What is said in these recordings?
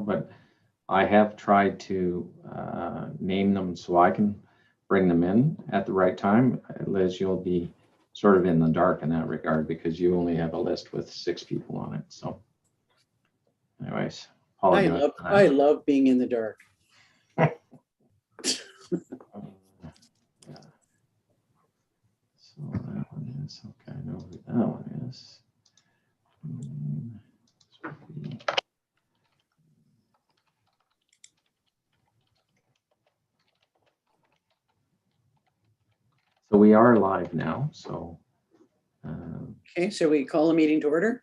but I have tried to name them so I can bring them in at the right time. Liz, you'll be sort of in the dark in that regard because you only have a list with 6 people on it. So anyways, I love being in the dark. Yeah. So that one is, okay, I know who that one is. So we are live now, so. Okay, so we call the meeting to order.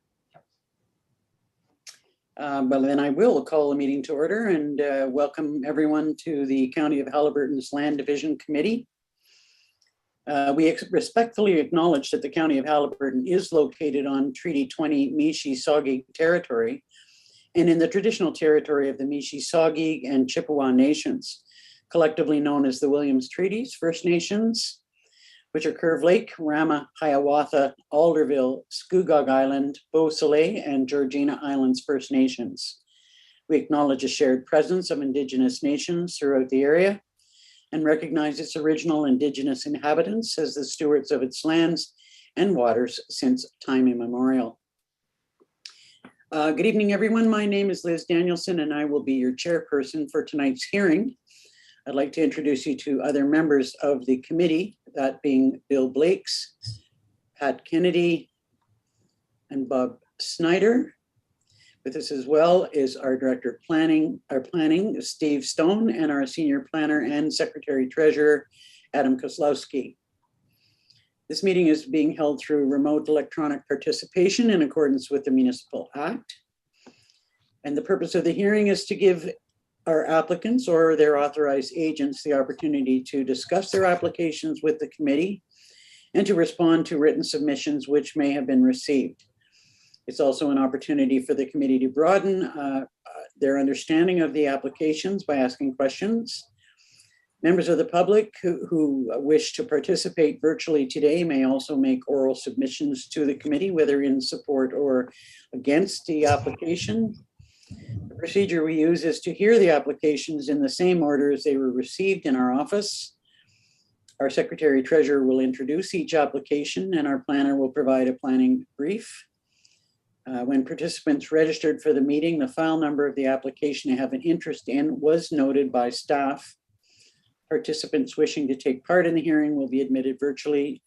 But then I will call the meeting to order and welcome everyone to the County of Haliburton's Land Division Committee. We respectfully acknowledge that the County of Haliburton is located on Treaty 20 Mishi-Saugig territory and in the traditional territory of the Mishi-Saugig and Chippewa Nations, collectively known as the Williams Treaties First Nations, which are Curve Lake, Rama, Hiawatha, Alderville, Scugog Island, Beau Soleil, and Georgina Islands First Nations. We acknowledge a shared presence of Indigenous nations throughout the area and recognize its original Indigenous inhabitants as the stewards of its lands and waters since time immemorial. Good evening, everyone. My name is Liz Danielson, and I will be your chairperson for tonight's hearing. I'd like to introduce you to other members of the committee, that being Bill Blakes, Pat Kennedy, and Bob Snyder. With us as well is our Director of Planning, Steve Stone, and our Senior Planner and Secretary Treasurer, Adam Koslowski. This meeting is being held through remote electronic participation in accordance with the Municipal Act. And the purpose of the hearing is to give our applicants or their authorized agents the opportunity to discuss their applications with the committee and to respond to written submissions which may have been received. It's also an opportunity for the committee to broaden their understanding of the applications by asking questions. Members of the public who wish to participate virtually today may also make oral submissions to the committee, whether in support or against the application. The procedure we use is to hear the applications in the same order as they were received in our office. Our Secretary Treasurer will introduce each application and our planner will provide a planning brief. When participants registered for the meeting, the file number of the application they have an interest in was noted by staff. Participants wishing to take part in the hearing will be admitted virtually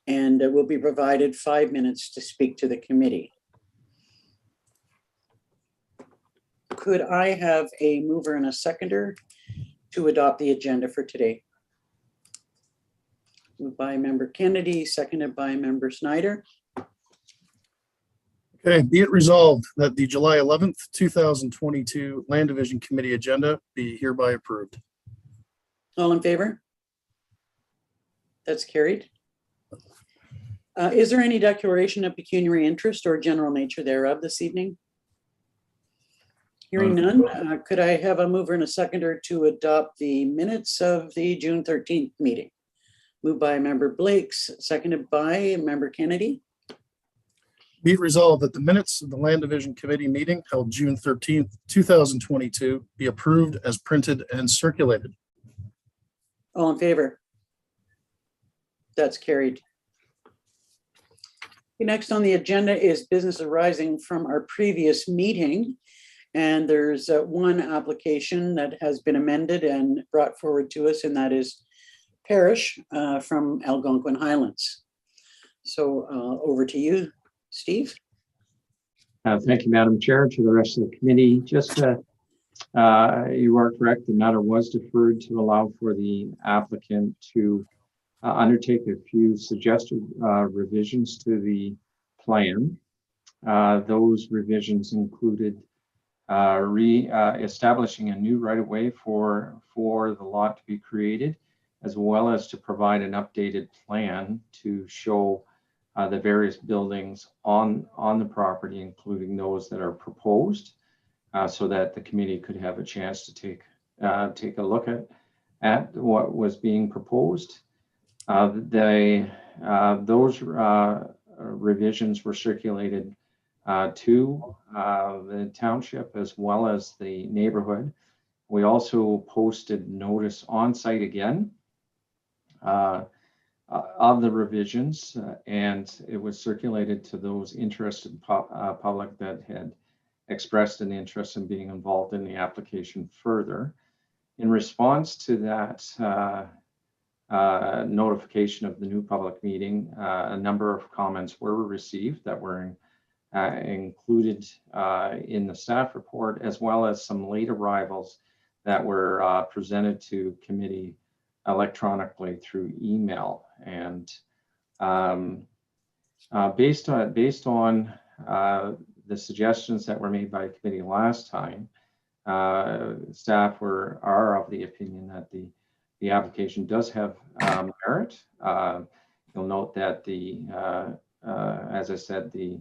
and will be provided 5 minutes to speak to the committee. Could I have a mover and a seconder to adopt the agenda for today? Moved by Member Kennedy, seconded by Member Snyder. Okay, be it resolved that the July 11th, 2022 Land Division Committee agenda be hereby approved. All in favor? That's carried. Is there any declaration of pecuniary interest or general nature thereof this evening? Hearing none, could I have a mover and a seconder to adopt the minutes of the June 13th meeting? Moved by Member Blakes, seconded by Member Kennedy. Be it resolved that the minutes of the Land Division Committee meeting held June 13th, 2022 be approved as printed and circulated. All in favor? That's carried. Next on the agenda is business arising from our previous meeting. And there's one application that has been amended and brought forward to us, and that is Parish from Algonquin Highlands. So over to you, Steve. Thank you, Madam Chair. To the rest of the committee, just you are correct. The matter was deferred to allow for the applicant to undertake a few suggested revisions to the plan. Those revisions included establishing a new right-of-way for the lot to be created, as well as to provide an updated plan to show the various buildings on the property, including those that are proposed, so that the committee could have a chance to take a look at what was being proposed. Those revisions were circulated to the township as well as the neighborhood. We also posted notice on site again of the revisions, and it was circulated to those interested public that had expressed an interest in being involved in the application further. In response to that notification of the new public meeting, a number of comments were received that were included in the staff report, as well as some late arrivals that were presented to committee electronically through email. And based on the suggestions that were made by committee last time, staff are of the opinion that the application does have merit. You'll note that as I said, the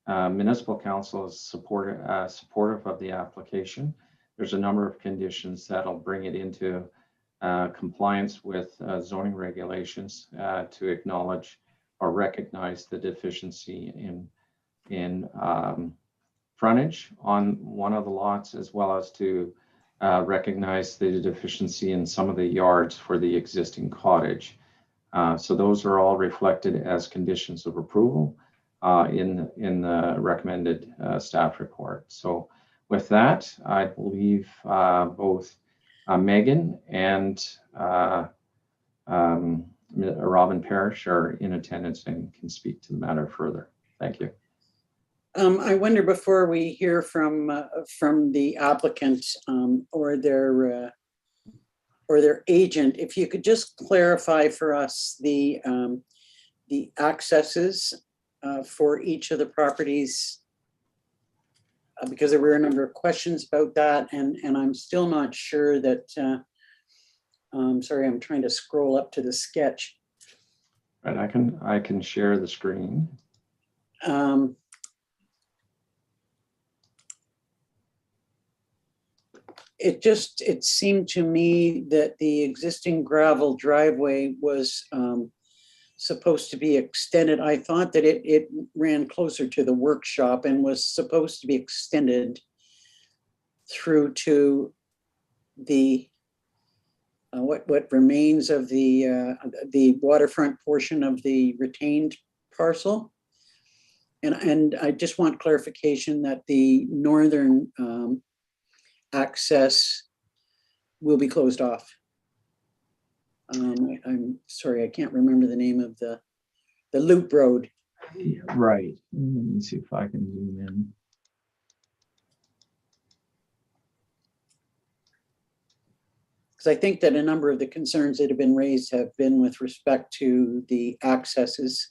municipal council is supportive of the application. There's a number of conditions that'll bring it into compliance with zoning regulations to acknowledge or recognize the deficiency in frontage on one of the lots, as well as to recognize the deficiency in some of the yards for the existing cottage. So those are all reflected as conditions of approval in the recommended staff report. So with that, I believe both Megan and Robin Parrish are in attendance and can speak to the matter further. Thank you. I wonder, before we hear from the applicant or their agent, if you could just clarify for us the accesses for each of the properties, because there were a number of questions about that, and I'm still not sure that. Sorry, I'm trying to scroll up to the sketch. Right, I can share the screen. It seemed to me that the existing gravel driveway was supposed to be extended. I thought that it ran closer to the workshop and was supposed to be extended through to the what remains of the waterfront portion of the retained parcel. And I just want clarification that the northern access will be closed off. I'm sorry, I can't remember the name of the loop road. Right. Let me see if I can zoom in. Because I think that a number of the concerns that have been raised have been with respect to the accesses.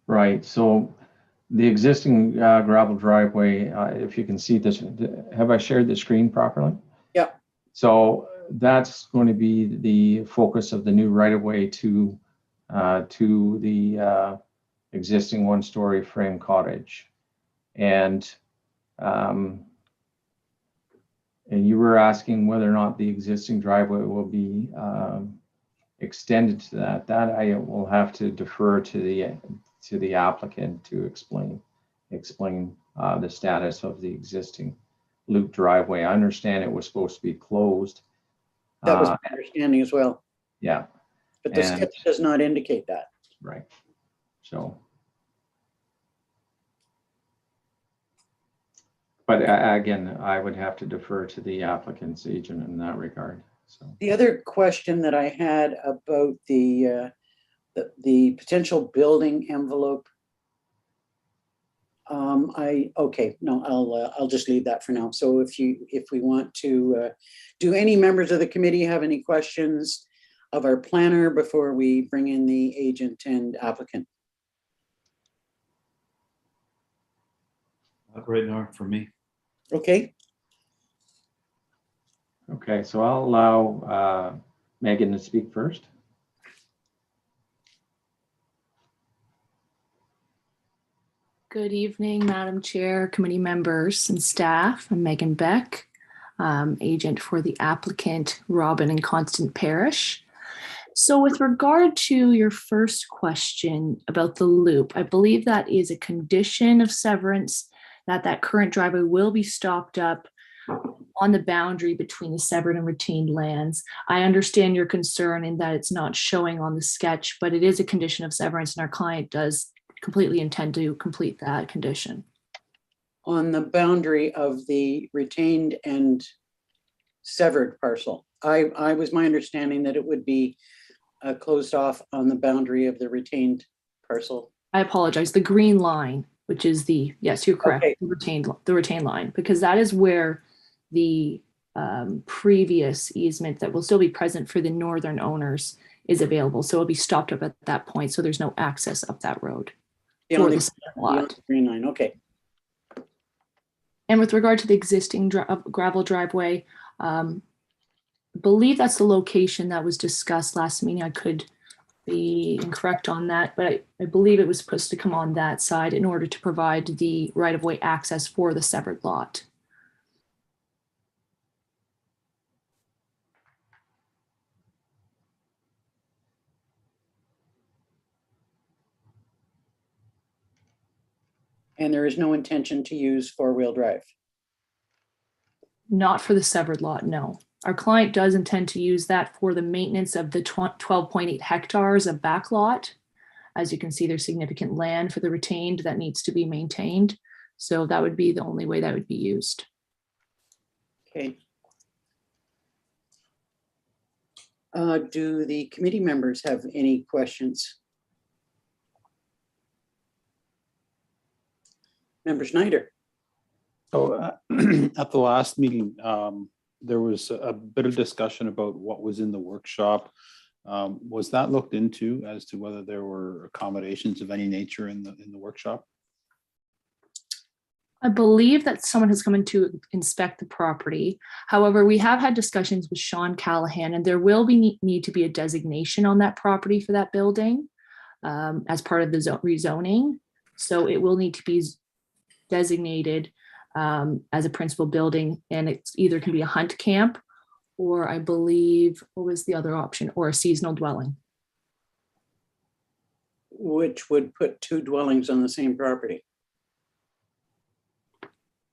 Right. So the existing gravel driveway, if you can see this, have I shared the screen properly? Yeah. So that's going to be the focus of the new right-of-way to the existing one-story frame cottage. And you were asking whether or not the existing driveway will be extended to that. That I will have to defer to the applicant to explain the status of the existing loop driveway. I understand it was supposed to be closed. That was my understanding as well. Yeah. But the sketch does not indicate that. Right. So. But again, I would have to defer to the applicant's agent in that regard. So the other question that I had about the potential building envelope, I'll just leave that for now. So if we want to, do any members of the committee have any questions of our planner before we bring in the agent and applicant? Not right now for me. Okay. Okay, so I'll allow Megan to speak first. Good evening, Madam Chair, committee members and staff. I'm Megan Beck, agent for the applicant Robin and Constant Parrish. So with regard to your first question about the loop, I believe that is a condition of severance that that current driveway will be stopped up on the boundary between the severed and retained lands. I understand your concern in that it's not showing on the sketch, but it is a condition of severance and our client does completely intend to complete that condition. On the boundary of the retained and severed parcel. I was my understanding that it would be closed off on the boundary of the retained parcel. I apologize, the green line, which is the, yes, you're correct, Okay. the retained line, because that is where the previous easement that will still be present for the northern owners is available. So it'll be stopped up at that point. So there's no access up that road for Beyond the the, second beyond lot. the green line, okay. And with regard to the existing gravel driveway, believe that's the location that was discussed last meeting. I could be incorrect on that, but I believe it was supposed to come on that side in order to provide the right-of-way access for the severed lot. And there is no intention to use four-wheel drive. Not for the severed lot, no. Our client does intend to use that for the maintenance of the 12.8 hectares of backlot. As you can see, there's significant land for the retained that needs to be maintained. So that would be the only way that would be used. Okay. Do the committee members have any questions? Member Schneider? So at the last meeting, there was a bit of discussion about what was in the workshop. Was that looked into as to whether there were accommodations of any nature in the workshop? I believe that someone has come in to inspect the property. However, we have had discussions with Sean Callahan, and there will be need to be a designation on that property for that building as part of the rezoning. So it will need to be designated as a principal building, and it either can be a hunt camp or I believe, what was the other option, or a seasonal dwelling. Which would put two dwellings on the same property.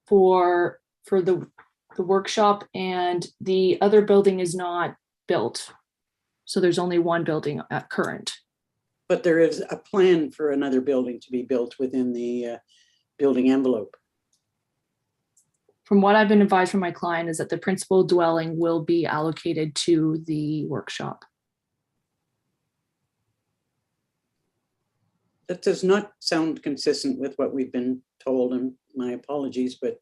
For the workshop, and the other building is not built. So there's only one building at current. But there is a plan for another building to be built within the building envelope. From what I've been advised from my client is that the principal dwelling will be allocated to the workshop. That does not sound consistent with what we've been told, and my apologies, but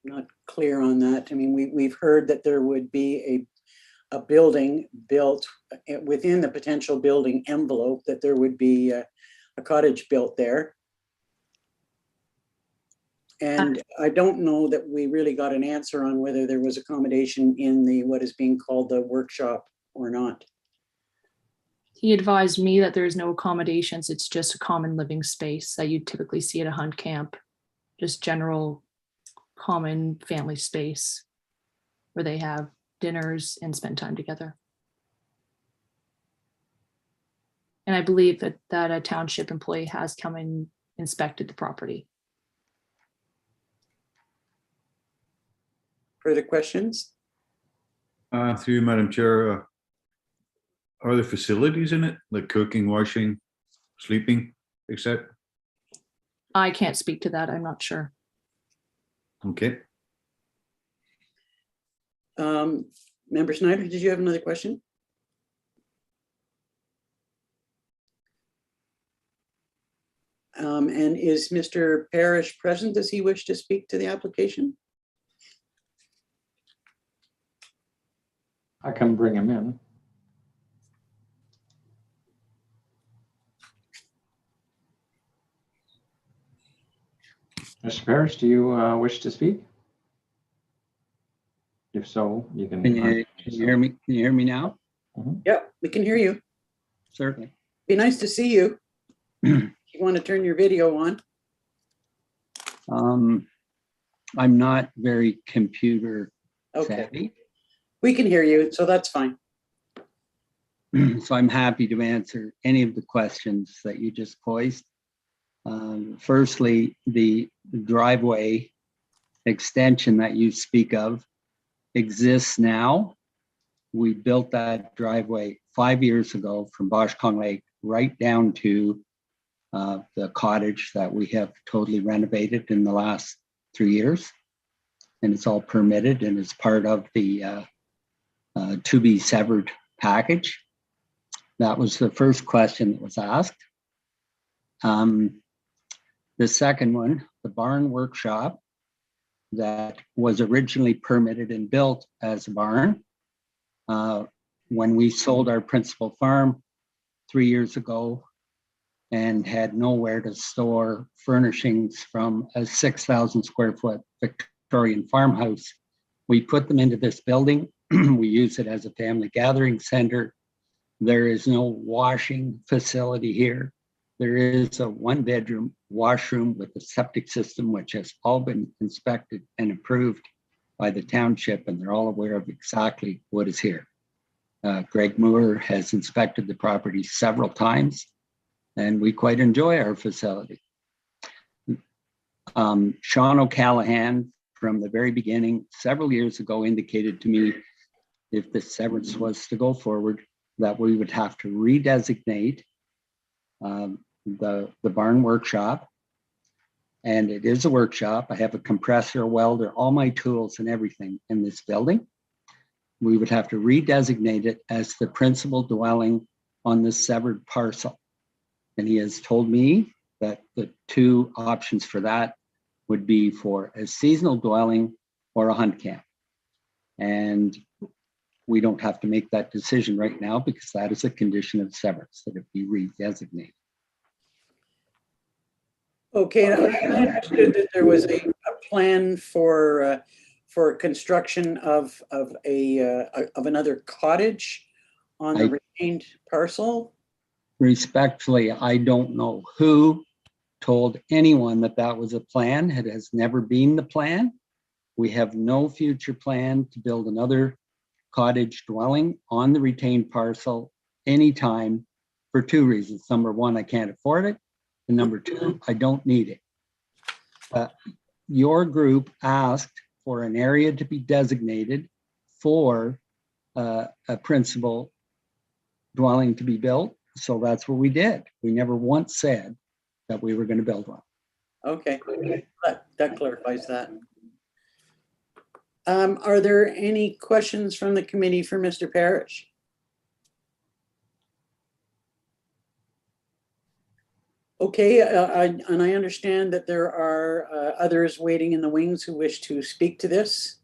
not clear on that. I mean, we've heard that there would be a building built within the potential building envelope, that there would be a cottage built there. And I don't know that we really got an answer on whether there was accommodation in the what is being called the workshop or not. He advised me that there's no accommodations. It's just a common living space that you typically see at a hunt camp, just general common family space where they have dinners and spend time together. And I believe that a township employee has come and inspected the property. Further questions? Through you, Madam Chair, are there facilities in it, like cooking, washing, sleeping, etc.? I can't speak to that. I'm not sure. Okay. Member Schneider, did you have another question? And is Mr. Parrish present? Does he wish to speak to the application? I can bring him in. Mr. Parrish, do you wish to speak? If so, you can. Can you hear me? Can you hear me now? Yeah, we can hear you. Certainly. Be nice to see you. If you want to turn your video on. I'm not very computer Okay, savvy. we can hear you, so that's fine. So I'm happy to answer any of the questions that you just posed. Firstly, the driveway extension that you speak of exists now. We built that driveway 5 years ago from Boshkong Lake right down to the cottage that we have totally renovated in the last 3 years. And it's all permitted and is part of the to be severed package. That was the first question that was asked. The second one, the barn workshop that was originally permitted and built as a barn. When we sold our principal farm 3 years ago and had nowhere to store furnishings from a 6,000 square foot Victorian farmhouse, we put them into this building. We use it as a family gathering center. There is no washing facility here. There is a 1-bedroom washroom with a septic system, which has all been inspected and approved by the township, and they're all aware of exactly what is here. Greg Moore has inspected the property several times, and we quite enjoy our facility. Sean O'Callahan, from the very beginning, several years ago, indicated to me if the severance was to go forward, that we would have to redesignate the barn workshop. And it is a workshop. I have a compressor, a welder, all my tools and everything in this building. We would have to redesignate it as the principal dwelling on the severed parcel. And he has told me that the two options for that would be for a seasonal dwelling or a hunt camp. And we don't have to make that decision right now because that is a condition of severance, that it be redesignated. Okay, I understood that there was a plan for construction of another cottage on the retained parcel. Respectfully, I don't know who told anyone that that was a plan. It has never been the plan. We have no future plan to build another cottage dwelling on the retained parcel anytime for two reasons. Number one, I can't afford it. And number two, I don't need it. Your group asked for an area to be designated for a principal dwelling to be built. So that's what we did. We never once said that we were going to build one. Okay, that clarifies that. Are there any questions from the committee for Mr. Parrish? Okay, and I understand that there are others waiting in the wings who wish to speak to this.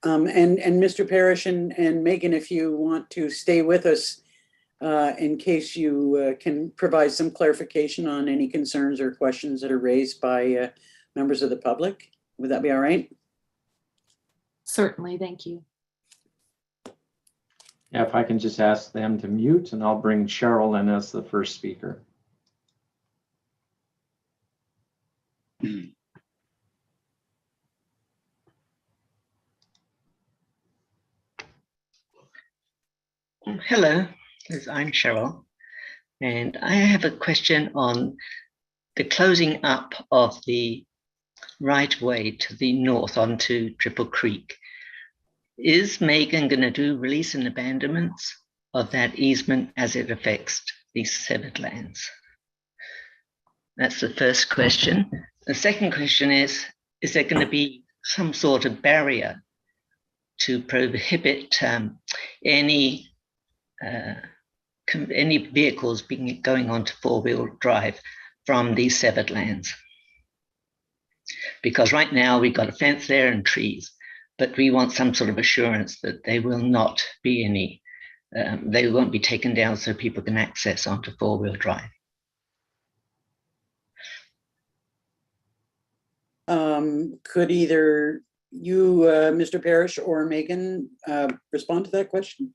And Mr. Parrish and Megan, if you want to stay with us in case you can provide some clarification on any concerns or questions that are raised by members of the public. Would that be all right? Certainly, thank you. Yeah, if I can just ask them to mute, and I'll bring Cheryl in as the first speaker. Hello, I'm Cheryl, and I have a question on the closing up of the right way to the north onto Triple Creek. Is Megan going to do release and abandonments of that easement as it affects these severed lands? That's the first question. The second question is there going to be some sort of barrier to prohibit any vehicles going onto four-wheel drive from these severed lands? Because right now we've got a fence there and trees, but we want some sort of assurance that they will not be any, they won't be taken down so people can access onto four-wheel drive. Could either you, Mr. Parrish, or Megan respond to that question?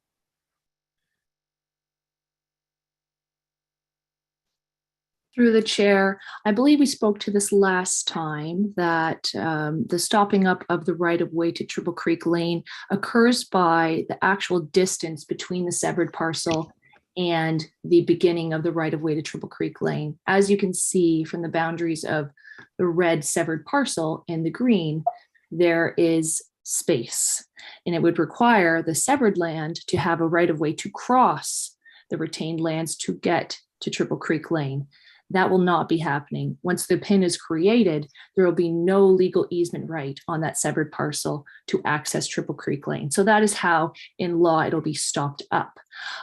Through the chair, I believe we spoke to this last time, that the stopping up of the right of way to Triple Creek Lane occurs by the actual distance between the severed parcel and the beginning of the right of way to Triple Creek Lane. As you can see from the boundaries of the red severed parcel and the green, there is space, and it would require the severed land to have a right of way to cross the retained lands to get to Triple Creek Lane. That will not be happening. Once the PIN is created, there will be no legal easement right on that severed parcel to access Triple Creek Lane. So that is how in law it'll be stopped up.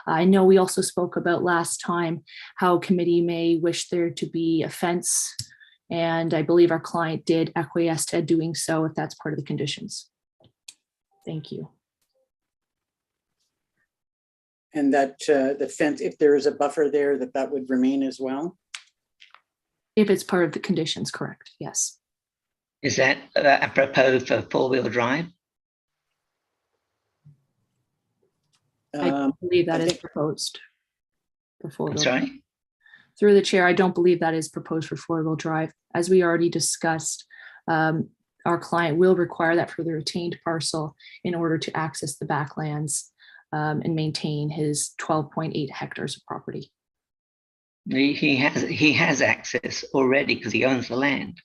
I know we also spoke about last time how committee may wish there to be a fence, and I believe our client did acquiesce to doing so if that's part of the conditions. Thank you. And that the fence, if there is a buffer there, that would remain as well? If it's part of the conditions, correct, yes. Is that apropos for four-wheel drive? I believe that I is think- proposed. For I'm four-wheel. sorry? Through the chair, I don't believe that is proposed for four-wheel drive. As we already discussed, our client will require that for the retained parcel in order to access the backlands and maintain his 12.8 hectares of property. He has access already because he owns the land.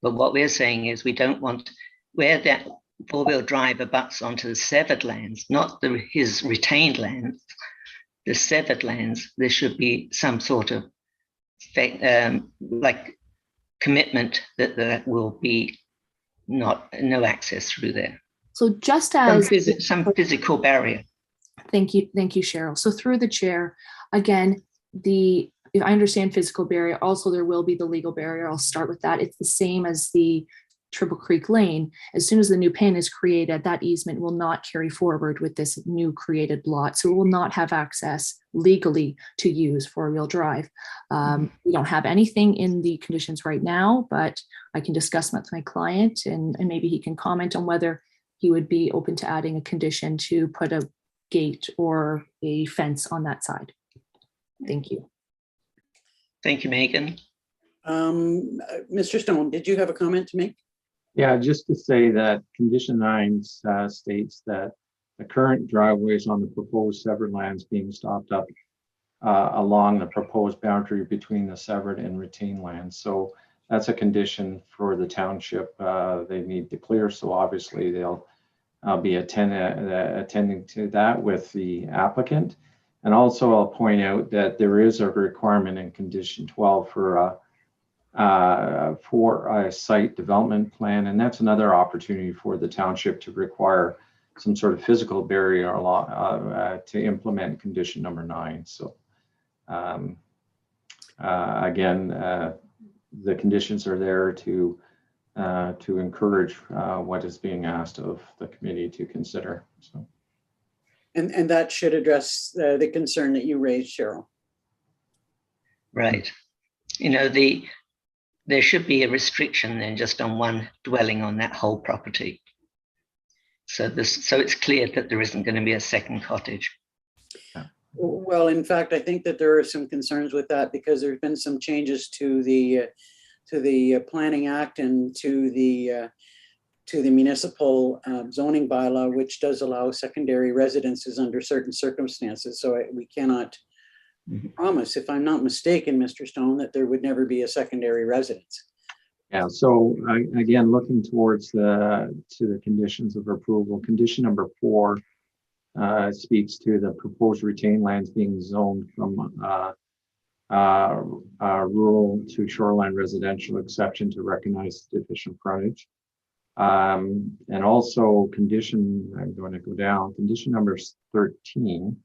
But what we're saying is we don't want where that four-wheel drive abuts onto the severed lands, not his retained lands, the severed lands. There should be some sort of like commitment that will be no access through there. So just as Some physical barrier. Thank you, Cheryl. So through the chair, again, if I understand physical barrier, also there will be the legal barrier. I'll start with that. It's the same as the Triple Creek Lane. As soon as the new PIN is created, that easement will not carry forward with this new created lot. So it will not have access legally to use four-wheel drive. We don't have anything in the conditions right now, but I can discuss with my client and maybe he can comment on whether he would be open to adding a condition to put a gate or a fence on that side. Thank you. Thank you, Megan. Mr. Stone, did you have a comment to make? Yeah, just to say that condition 9 states that the current driveways on the proposed severed lands being stopped up along the proposed boundary between the severed and retained lands. So that's a condition for the township. They need to clear. So obviously they'll be attending to that with the applicant. And also I'll point out that there is a requirement in condition 12 for a site development plan. And that's another opportunity for the township to require some sort of physical barrier to implement condition number 9. So again, the conditions are there to encourage what is being asked of the committee to consider. So. And that should address the concern that you raised, Cheryl. Right. You know, there should be a restriction then just on one dwelling on that whole property. So it's clear that there isn't going to be a second cottage. Well, in fact, I think that there are some concerns with that because there's been some changes to the Planning Act and to the municipal zoning bylaw, which does allow secondary residences under certain circumstances. So we cannot promise, if I'm not mistaken, Mr. Stone, that there would never be a secondary residence. Yeah, so again, looking towards to the conditions of approval, condition number 4 speaks to the proposed retained lands being zoned from rural to shoreline residential exception to recognize deficient frontage. And also condition, I'm going to go down, condition number 13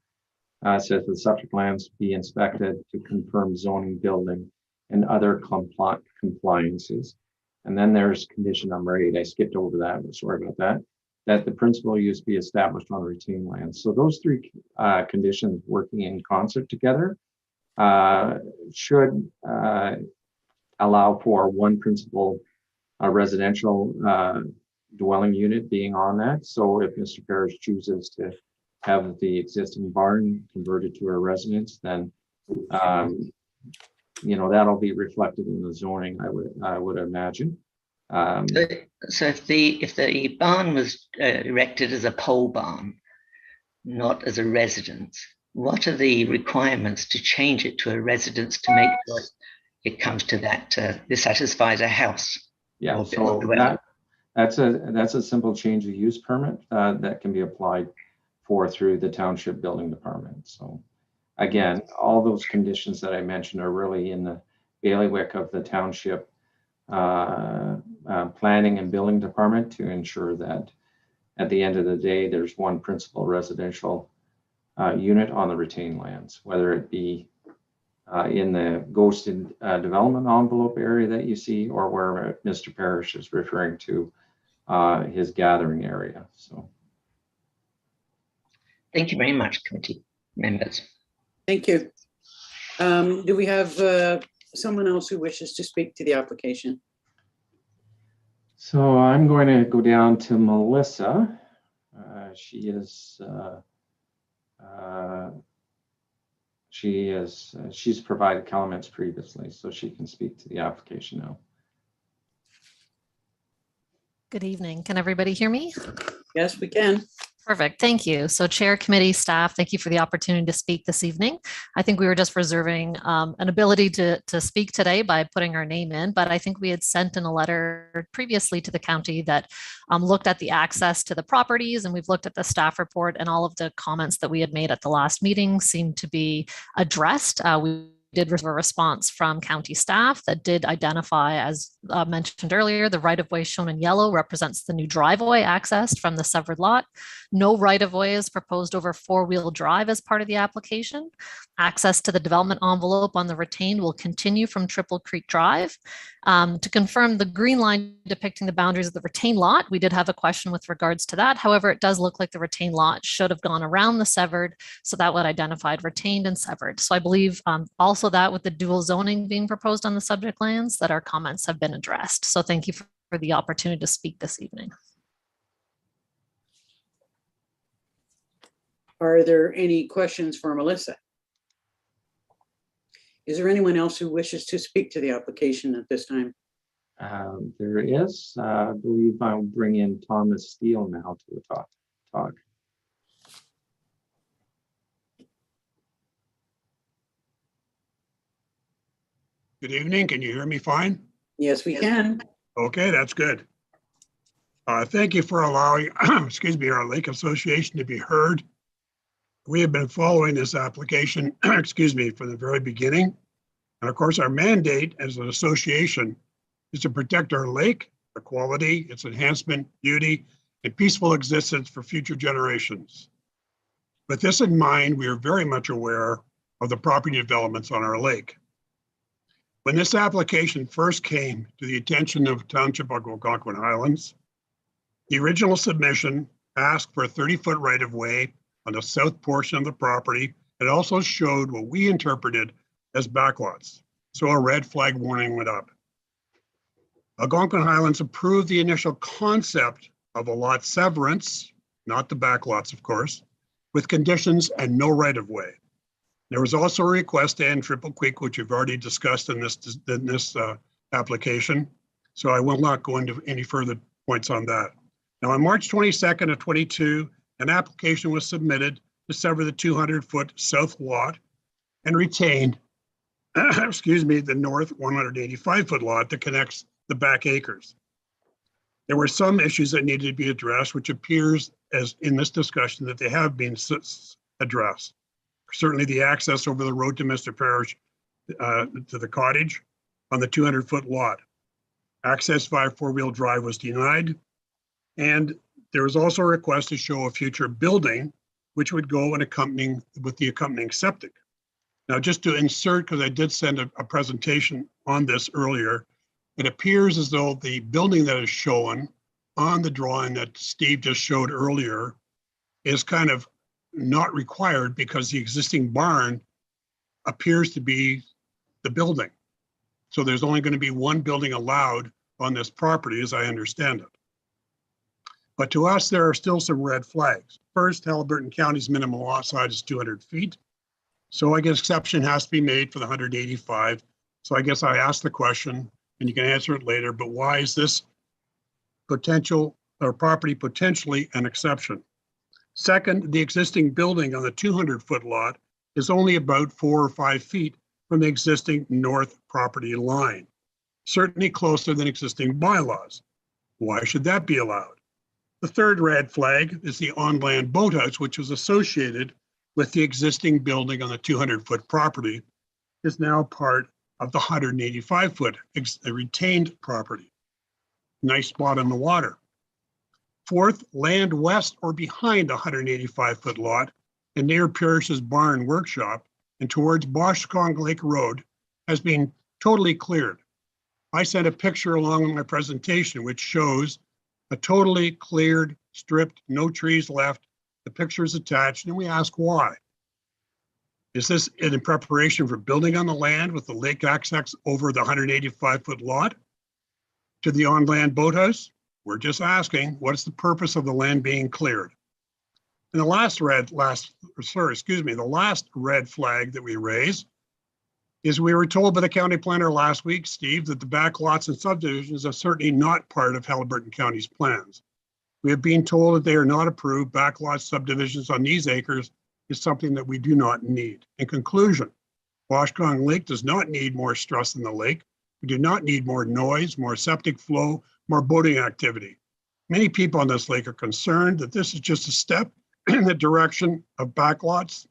says the subject lands be inspected to confirm zoning, building, and other compliances. And then there's condition number 8. I skipped over that, sorry about that. That the principal use be established on retained lands. So those 3 conditions working in concert together should allow for one principal residential dwelling unit being on that. So if Mr. Parrish chooses to have the existing barn converted to a residence, then that'll be reflected in the zoning, I would imagine. So if the barn was erected as a pole barn, not as a residence, what are the requirements to change it to a residence to make sure it comes to that, this satisfies a house? Yeah, Or so dwelling? that's a simple change of use permit that can be applied for through the township building department. So again, all those conditions that I mentioned are really in the bailiwick of the township planning and building department to ensure that at the end of the day, there's one principal residential unit on the retained lands, whether it be in the ghosted development envelope area that you see, or where Mr. Parrish is referring to his gathering area. So Thank you very much, committee members. Thank you. Do we have someone else who wishes to speak to the application? So I'm going to go down to Melissa. She's provided comments previously, so she can speak to the application now. Good evening. Can everybody hear me? Yes, we can. Perfect. Thank you. So chair, committee, staff, thank you for the opportunity to speak this evening. I think we were just reserving an ability to speak today by putting our name in, but I think we had sent in a letter previously to the county that looked at the access to the properties, and we've looked at the staff report, and all of the comments that we had made at the last meeting seem to be addressed. We did receive a response from county staff that did identify, as mentioned earlier, the right-of-way shown in yellow represents the new driveway accessed from the severed lot. No right-of-way is proposed over four-wheel drive as part of the application. Access to the development envelope on the retained will continue from Triple Creek Drive. To confirm the green line depicting the boundaries of the retained lot, we did have a question with regards to that. However, it does look like the retained lot should have gone around the severed, so that would identify retained and severed. So I believe also that with the dual zoning being proposed on the subject lands, that our comments have been addressed. So thank you for the opportunity to speak this evening. Are there any questions for Melissa? Is there anyone else who wishes to speak to the application at this time? There is. I believe I'll bring in Thomas Steele now to talk. Good evening. Can you hear me fine? Yes, we can. Okay, that's good. Thank you for allowing, excuse me, our Lake Association to be heard. We have been following this application, excuse me, from the very beginning. And of course, our mandate as an association is to protect our lake, the quality, its enhancement, beauty, and peaceful existence for future generations. With this in mind, we are very much aware of the property developments on our lake. When this application first came to the attention of Township of Algonquin Highlands, the original submission asked for a 30-foot right-of-way on the south portion of the property. It also showed what we interpreted as backlots. So a red flag warning went up. Algonquin Highlands approved the initial concept of a lot severance, not the backlots, of course, with conditions and no right-of-way. There was also a request to end Triple Creek, which we've already discussed in this application. So I will not go into any further points on that. Now, on March 22nd of 22, an application was submitted to sever the 200-foot south lot and retain, excuse me, the north 185-foot lot that connects the back acres. There were some issues that needed to be addressed, which appears as in this discussion that they have been addressed. Certainly the access over the road to Mr. Parrish to the cottage on the 200-foot lot. Access via four-wheel drive was denied. And there was also a request to show a future building, which would go in accompanying with the accompanying septic. Now, just to insert, because I did send a presentation on this earlier, it appears as though the building that is shown on the drawing that Steve just showed earlier is kind of not required because the existing barn appears to be the building. So there's only going to be one building allowed on this property, as I understand it. But to us, there are still some red flags. First, Haliburton County's minimum lot size is 200 feet. So I guess exception has to be made for the 185 So I guess I asked the question, and you can answer it later, but why is this potential or property potentially an exception? Second, the existing building on the 200-foot lot is only about 4 or 5 feet from the existing north property line, certainly closer than existing bylaws. Why should that be allowed? The third red flag is the on-land boathouse, which was associated with the existing building on the 200-foot property, is now part of the 185-foot retained property. Nice spot on the water. Fourth, land west or behind the 185-foot lot and near Pierce's Barn Workshop and towards Boshkong Lake Road has been totally cleared. I sent a picture along with my presentation, which shows a totally cleared, stripped, no trees left. The picture is attached, and we ask why. Is this in preparation for building on the land with the lake access over the 185-foot lot to the on-land boathouse? We're just asking, what's the purpose of the land being cleared? And the last red flag that we raise is we were told by the county planner last week, Steve, that the back lots and subdivisions are certainly not part of Haliburton County's plans. We have been told that they are not approved. Back lot subdivisions on these acres is something that we do not need. In conclusion, Boshkong Lake does not need more stress in the lake. We do not need more noise, more septic flow, more boating activity. Many people on this lake are concerned that this is just a step in the direction of backlots,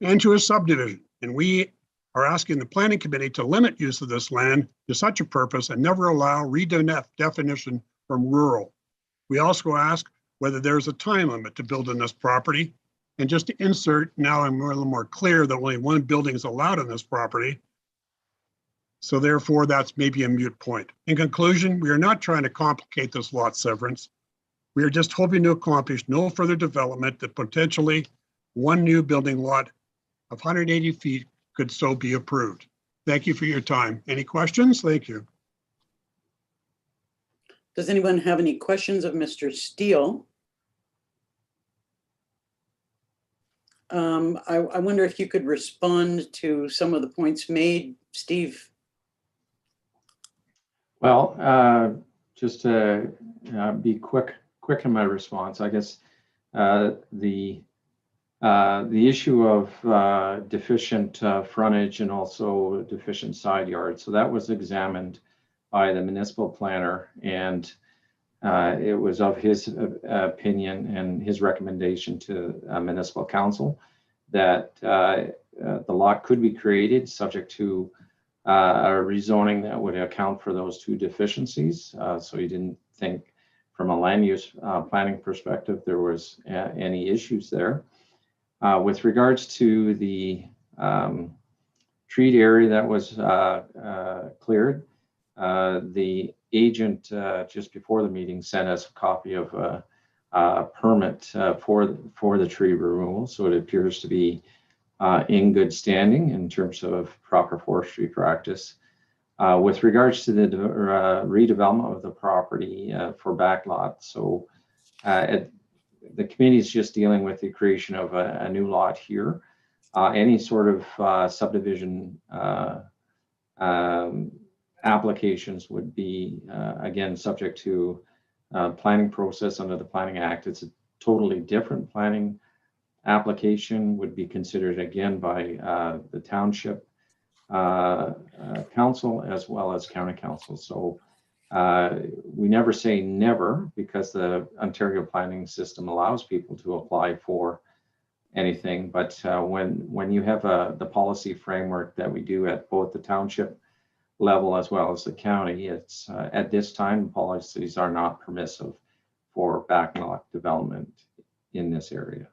into a subdivision. And we are asking the planning committee to limit use of this land to such a purpose and never allow redefinition from rural. We also ask whether there's a time limit to build on this property. And just to insert, now I'm a little more clear that only one building is allowed on this property. So therefore, that's maybe a moot point. In conclusion, we are not trying to complicate this lot severance. We are just hoping to accomplish no further development that potentially one new building lot of 180 feet could so be approved. Thank you for your time. Any questions? Thank you. Does anyone have any questions of Mr. Steele? I wonder if you could respond to some of the points made, Steve. Well, just to be quick in my response, I guess the issue of deficient frontage and also deficient side yard. So that was examined by the municipal planner, and it was of his opinion and his recommendation to municipal council that the lot could be created subject to a rezoning that would account for those two deficiencies. So he didn't think from a land use planning perspective there was any issues there. With regards to the treat area that was cleared, the agent just before the meeting sent us a copy of a permit for the tree removal. So it appears to be in good standing in terms of proper forestry practice. With regards to the redevelopment of the property for backlots, so the committee is just dealing with the creation of a new lot here. Any sort of subdivision applications would be, again, subject to planning process under the Planning Act. It's a totally different planning application, would be considered again by the township council as well as county council. So we never say never, because the Ontario planning system allows people to apply for anything. But when you have the policy framework that we do at both the township level as well as the county, it's at this time policies are not permissive for backlot development in this area.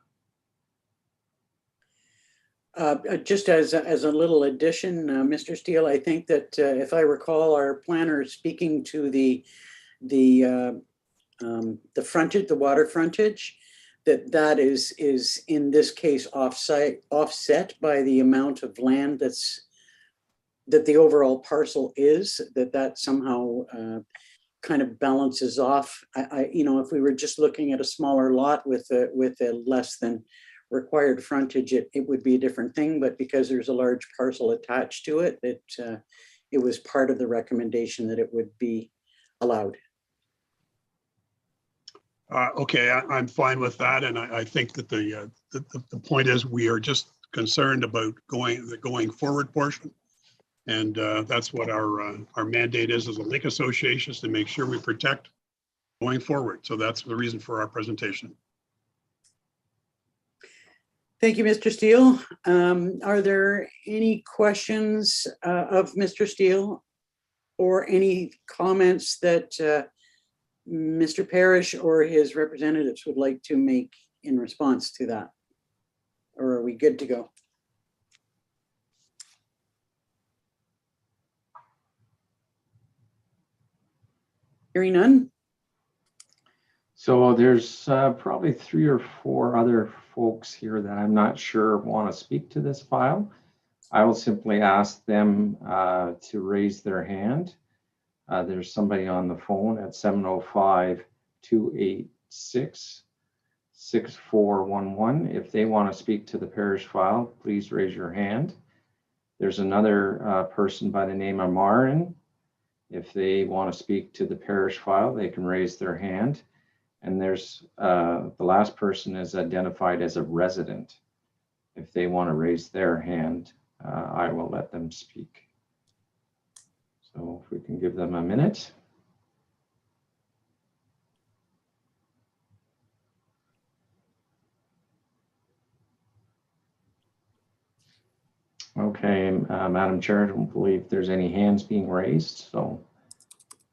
Just as a little addition, Mr. Steele, I think that if I recall, our planner speaking to the frontage, the water frontage, that is in this case offset by the amount of land that the overall parcel is, that somehow kind of balances off. If we were just looking at a smaller lot with a less than required frontage, it would be a different thing, but because there's a large parcel attached to it, it was part of the recommendation that it would be allowed. Okay, I'm fine with that, and I think that the point is we are just concerned about the going forward portion, and that's what our mandate is as a lake association, is to make sure we protect going forward. So that's the reason for our presentation. Thank you, Mr. Steele. Are there any questions of Mr. Steele or any comments that Mr. Parrish or his representatives would like to make in response to that? Or are we good to go? Hearing none? So there's probably 3 or 4 other folks here that I'm not sure want to speak to this file. I will simply ask them to raise their hand. There's somebody on the phone at 705-286-6411. If they want to speak to the parish file, please raise your hand. There's another person by the name of Marin. If they want to speak to the parish file, they can raise their hand. And there's the last person is identified as a resident. If they want to raise their hand, I will let them speak. So if we can give them a minute. Okay, Madam Chair, I don't believe there's any hands being raised, so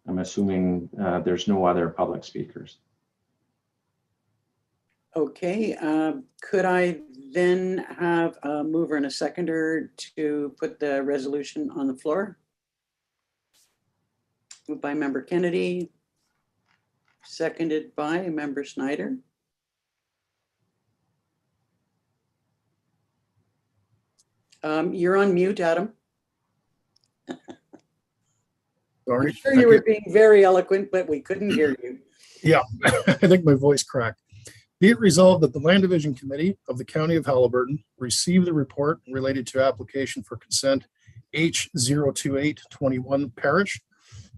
I'm assuming there's no other public speakers. Okay, could I then have a mover and a seconder to put the resolution on the floor? Moved by Member Kennedy, seconded by Member Snyder. You're on mute, Adam. Sorry. I'm sure you were being very eloquent, but we couldn't hear you. Yeah, I think my voice cracked. Be it resolved that the Land Division Committee of the County of Haliburton receive the report related to application for consent H02821 Parish,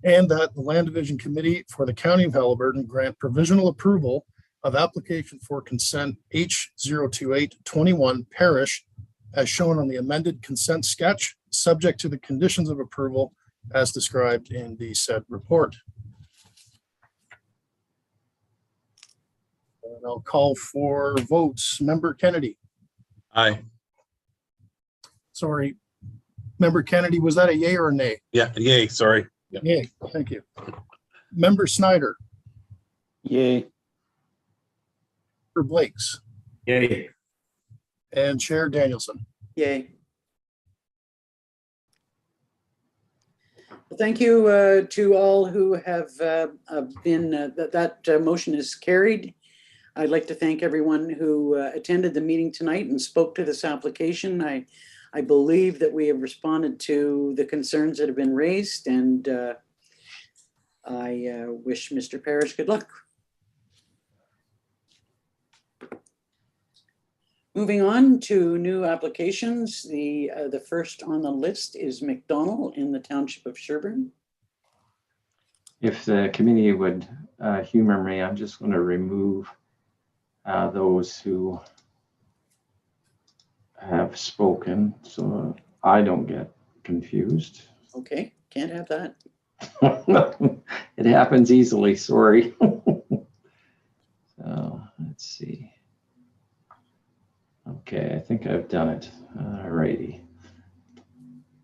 and that the Land Division Committee for the County of Haliburton grant provisional approval of application for consent H02821 Parish as shown on the amended consent sketch, subject to the conditions of approval as described in the said report. And I'll call for votes. Member Kennedy. Aye. Sorry. Member Kennedy, was that a yay or a nay? Yeah, yay, sorry. Yeah. Yay, thank you. Member Snyder. Yay. Member Blakes. Yay. And Chair Danielson. Yay. Well, thank you to all who have been, that motion is carried. I'd like to thank everyone who attended the meeting tonight and spoke to this application. I believe that we have responded to the concerns that have been raised, and I wish Mr. Parrish good luck. Moving on to new applications, the first on the list is McDonald in the Township of Sherburne. If the committee would humor me, I'm just going to remove those who have spoken so I don't get confused. Okay, can't have that. It happens easily, sorry. So let's see. Okay, I think I've done it. All righty.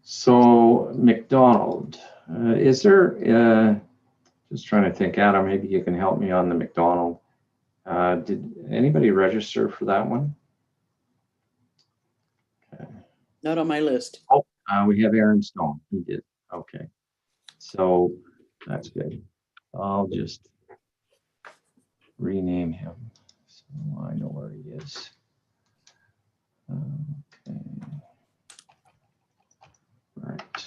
So McDonald, is there, just trying to think, Adam, maybe you can help me on the McDonald. Did anybody register for that one? Okay. Not on my list. Oh, we have Aaron Stone. He did. Okay. So that's good. I'll just rename him so I know where he is. Okay. Right.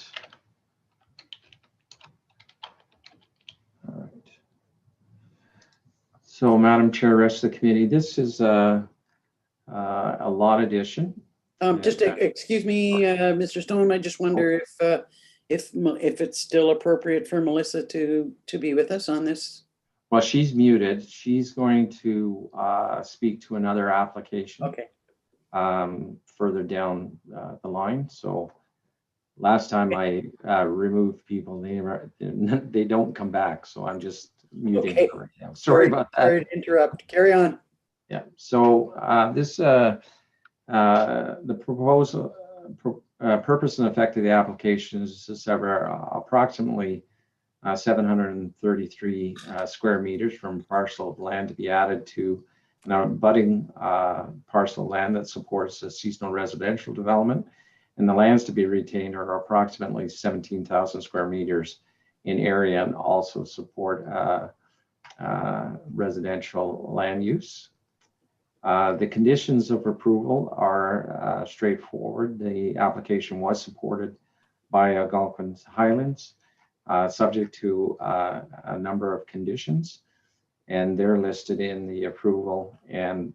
All right. So, Madam Chair, rest of the committee, this is a a lot addition. Just excuse me, Mr. Stone, I just wonder if it's still appropriate for Melissa to be with us on this. Well, she's muted. She's going to speak to another application. Okay. Further down the line. So last time I removed people, they don't come back. So I'm just muting Okay. her right now. Sorry about that. Sorry to interrupt. Carry on. Yeah. So the proposal, purpose and effect of the application is to sever approximately 733 square meters from parcel of land to be added to an abutting parcel of land that supports a seasonal residential development. And the lands to be retained are approximately 17,000 square meters in area and also support residential land use. The conditions of approval are straightforward. The application was supported by Algonquin Highlands, subject to a number of conditions, and they're listed in the approval. And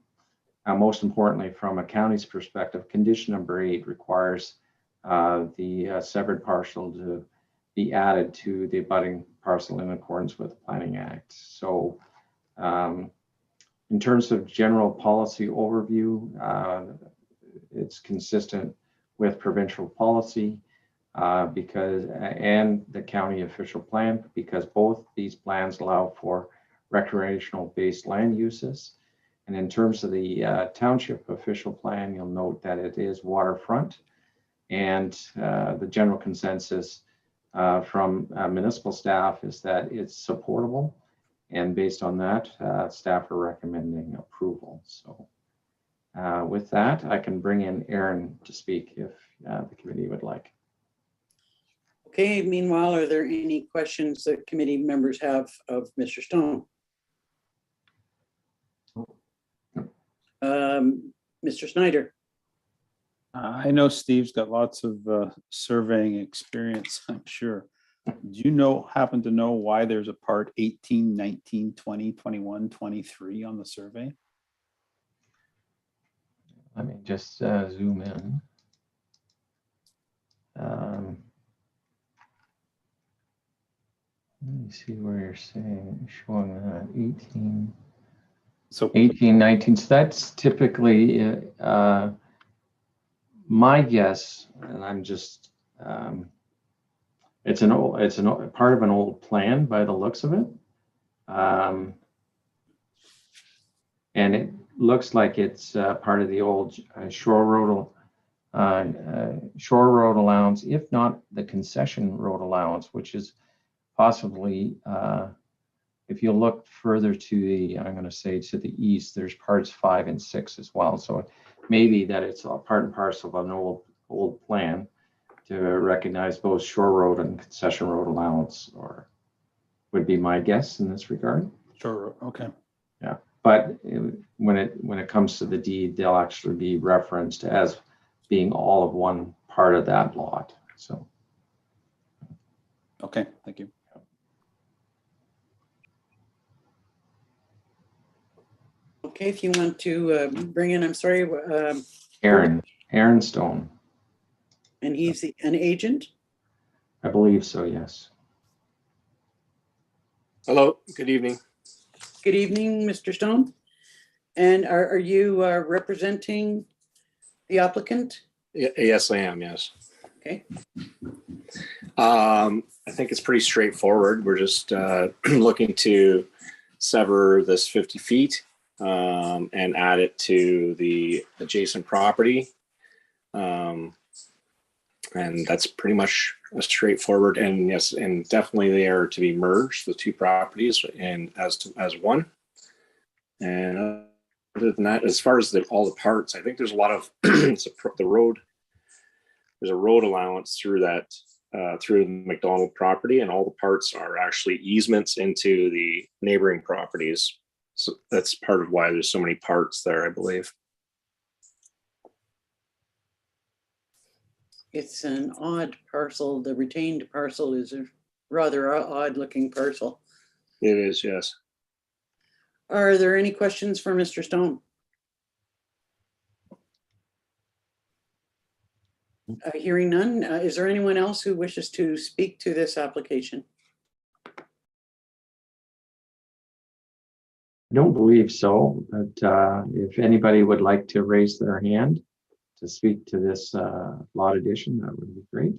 most importantly, from a county's perspective, condition number 8 requires the severed parcel to be added to the abutting parcel in accordance with the Planning Act. So in terms of general policy overview, it's consistent with provincial policy and the county official plan, because both these plans allow for recreational based land uses. And in terms of the township official plan, you'll note that it is waterfront, and the general consensus from municipal staff is that it's supportable. And based on that, staff are recommending approval. So with that, I can bring in Aaron to speak if the committee would like. Okay, meanwhile, are there any questions that committee members have of Mr. Stone? Mr. Snyder. I know Steve's got lots of surveying experience, I'm sure. Do you happen to know why there's a part 18, 19, 20, 21, 23 on the survey? Let me just zoom in. Let me see where you're showing that 18. So 18, 19. So that's typically my guess, and I'm just it's an part of an old plan by the looks of it, and it looks like it's part of the old shore road allowance, if not the concession road allowance, which is possibly if you look further to the, I'm going to say to the east, there's parts 5 and 6 as well. So maybe that it's a part and parcel of an old plan to recognize both shore road and concession road allowance, or would be my guess in this regard. Sure. Okay. Yeah, but when it comes to the deed, they'll actually be referenced as being all of one part of that lot. So. Okay. Thank you. Okay, if you want to bring in, I'm sorry. Aaron Stone. And he's an agent? I believe so, yes. Hello, good evening. Good evening, Mr. Stone. And are you representing the applicant? Yes, I am, yes. Okay. I think it's pretty straightforward. We're just looking to sever this 50 feet and add it to the adjacent property. And that's pretty much a straightforward, and yes, and definitely they are to be merged, the two properties, and as one. And other than that, as far as all the parts, I think there's a lot of there's a road allowance through that through the McDonald property, and all the parts are actually easements into the neighboring properties. So that's part of why there's so many parts there, I believe. It's an odd parcel. The retained parcel is a rather odd looking parcel. It is, yes. Are there any questions for Mr. Stone? Hearing none, is there anyone else who wishes to speak to this application? I don't believe so, but if anybody would like to raise their hand to speak to this lot addition, that would be great.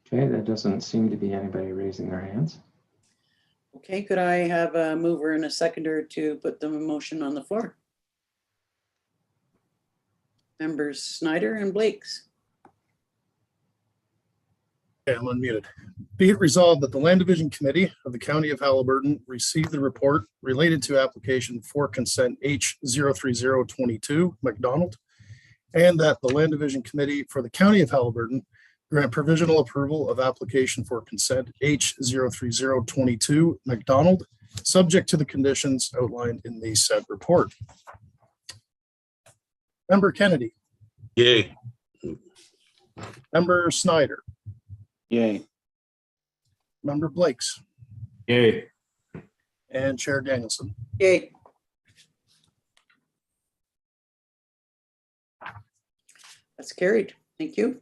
Okay, there doesn't seem to be anybody raising their hands. Okay, could I have a mover and a seconder to put the motion on the floor? Members Snyder and Blakes. Okay, I'm unmuted. Be it resolved that the Land Division Committee of the County of Haliburton received the report related to application for consent H03022 McDonald, and that the Land Division Committee for the County of Haliburton grant provisional approval of application for consent H03022 McDonald, subject to the conditions outlined in the said report. Member Kennedy. Yay. Member Snyder. Yay. Member Blakes. Yay. And Chair Danielson. Yay. That's carried. Thank you.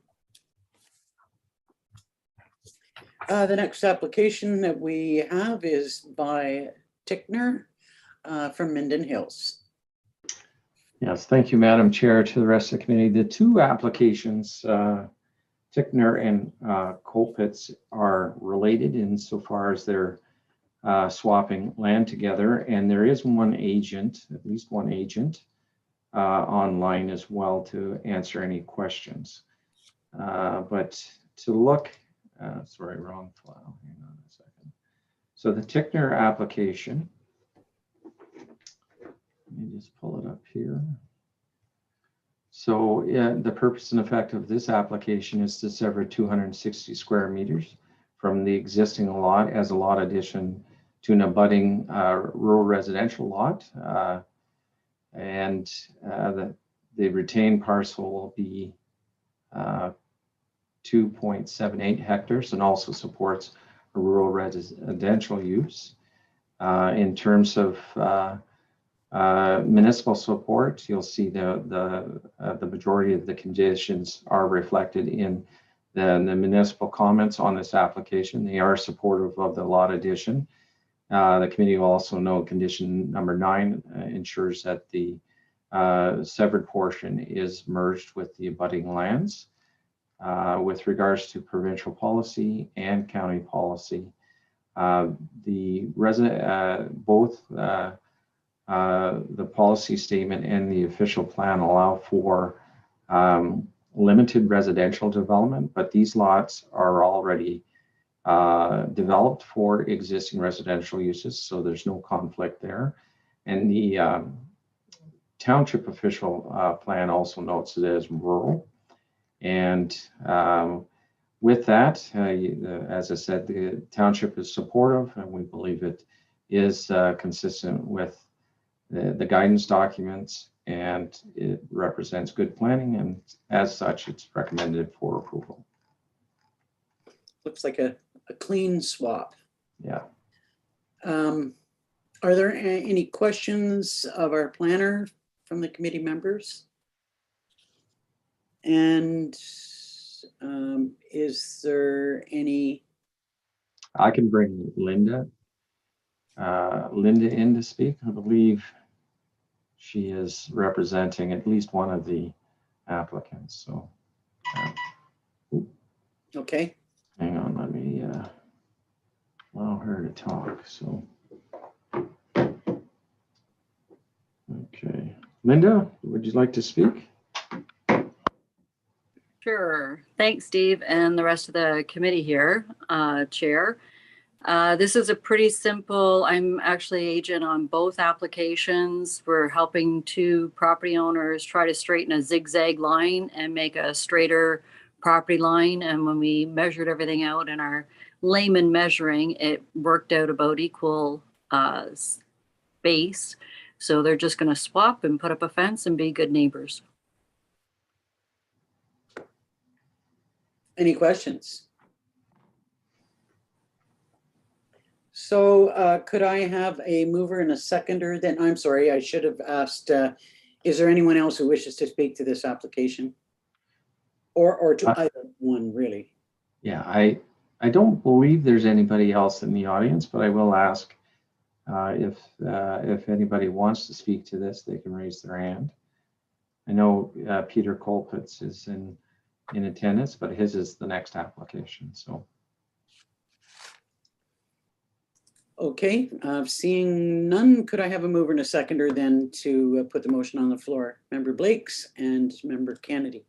The next application that we have is by Tickner from Minden Hills. Yes, thank you, Madam Chair, to the rest of the committee. The two applications, Tickner and Colpitts, are related insofar as they're swapping land together, and there is one agent, at least one agent, online as well to answer any questions. But to look, sorry, wrong file. Hang on a second. So the Tickner application, let me just pull it up here. So the purpose and effect of this application is to sever 260 square meters from the existing lot as a lot addition to an abutting rural residential lot. And the retained parcel will be 2.78 hectares and also supports a rural residential use. In terms of municipal support, you'll see the majority of the conditions are reflected in the municipal comments on this application. They are supportive of the lot addition. The committee will also note condition number 9 ensures that the severed portion is merged with the abutting lands. With regards to provincial policy and county policy, the resident both the policy statement and the official plan allow for limited residential development, but these lots are already developed for existing residential uses, so there's no conflict there. And the township official plan also notes it as rural. And with that, as I said, the township is supportive, and we believe it is consistent with the guidance documents, and it represents good planning, and as such, it's recommended for approval. Looks like a clean swap. Yeah. Are there any questions of our planner from the committee members? And is there any? I can bring Linda in to speak. I believe she is representing at least one of the applicants. So, Okay. hang on, let me allow her to talk. So, okay, Linda, would you like to speak? Sure. Thanks, Steve, and the rest of the committee here, Chair. This is a pretty simple, I'm actually agent on both applications. We're helping two property owners try to straighten a zigzag line and make a straighter property line. And when we measured everything out in our layman measuring, it worked out about equal space. So they're just going to swap and put up a fence and be good neighbors. Any questions? So could I have a mover and a seconder then? I'm sorry, I should have asked, is there anyone else who wishes to speak to this application? Or to either one, really? Yeah, I don't believe there's anybody else in the audience, but I will ask if anybody wants to speak to this, they can raise their hand. I know Peter Colpitz is in attendance, but his is the next application, so. Okay, seeing none, could I have a mover and a seconder then to put the motion on the floor? Member Blakes and Member Kennedy.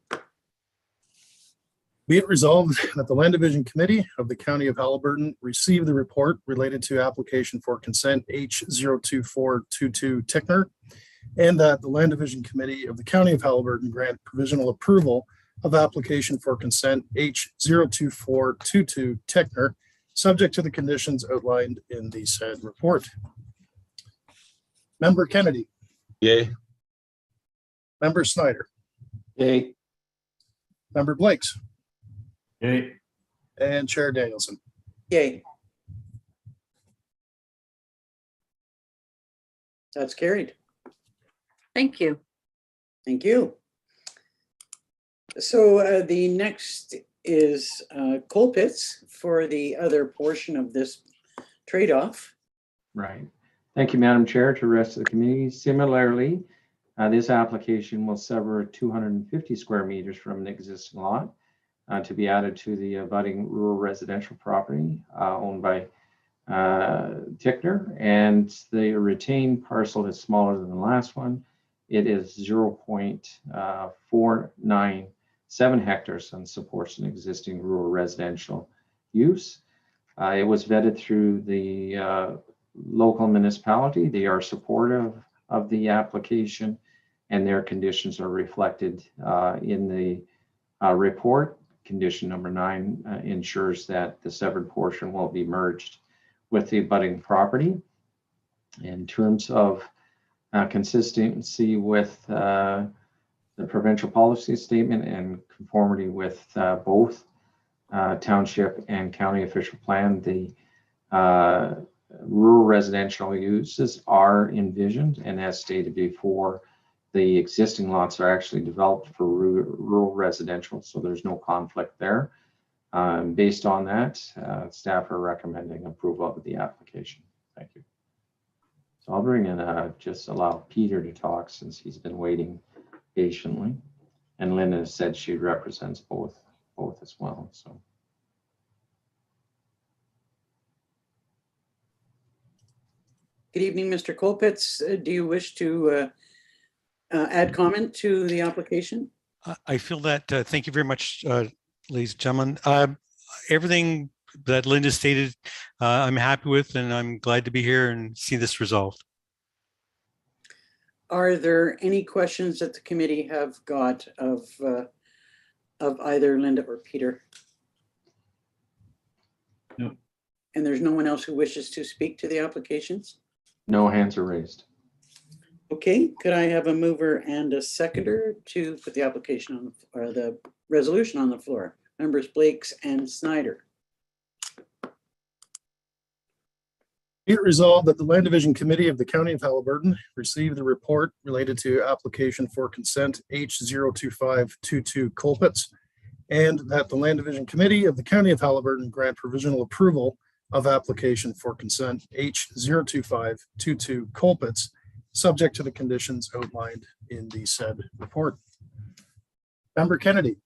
Be it resolved that the Land Division Committee of the County of Haliburton receive the report related to application for consent H02422 Tickner, and that the Land Division Committee of the County of Haliburton grant provisional approval of application for consent H02422 Tickner, subject to the conditions outlined in the said report. Member Kennedy. Yay. Member Snyder. Yay. Member Blakes. Yay. And Chair Danielson. Yay. That's carried. Thank you. Thank you. So the next is Colpitz for the other portion of this trade-off. Right. Thank you, Madam Chair, to the rest of the committee. Similarly, this application will sever 250 square meters from an existing lot to be added to the abutting rural residential property owned by Tickner, and the retained parcel is smaller than the last one. It is 0.497 hectares and supports an existing rural residential use. It was vetted through the local municipality. They are supportive of the application, and their conditions are reflected in the report. Condition number 9 ensures that the severed portion will be merged with the abutting property. In terms of consistency with the provincial policy statement and conformity with both township and county official plan, the rural residential uses are envisioned, and as stated before, the existing lots are actually developed for rural residential, so there's no conflict there. Based on that, staff are recommending approval of the application. Thank you. So I'll bring in, just allow Peter to talk since he's been waiting patiently. And Linda said she represents both as well, so. Good evening, Mr. Colpitz. Do you wish to add comment to the application? I feel that, thank you very much, ladies and gentlemen. Everything that Linda stated, I'm happy with, and I'm glad to be here and see this resolved. Are there any questions that the committee have got of either Linda or Peter? No. And there's no one else who wishes to speak to the applications? No hands are raised. Okay, could I have a mover and a seconder to put the application on the, or the resolution on the floor? Members Blakes and Snyder. Be it resolved that the Land Division Committee of the County of Haliburton receive the report related to application for consent H02522 Colpitz, and that the Land Division Committee of the County of Haliburton grant provisional approval of application for consent H02522 Colpitz, subject to the conditions outlined in the said report. Member Kennedy.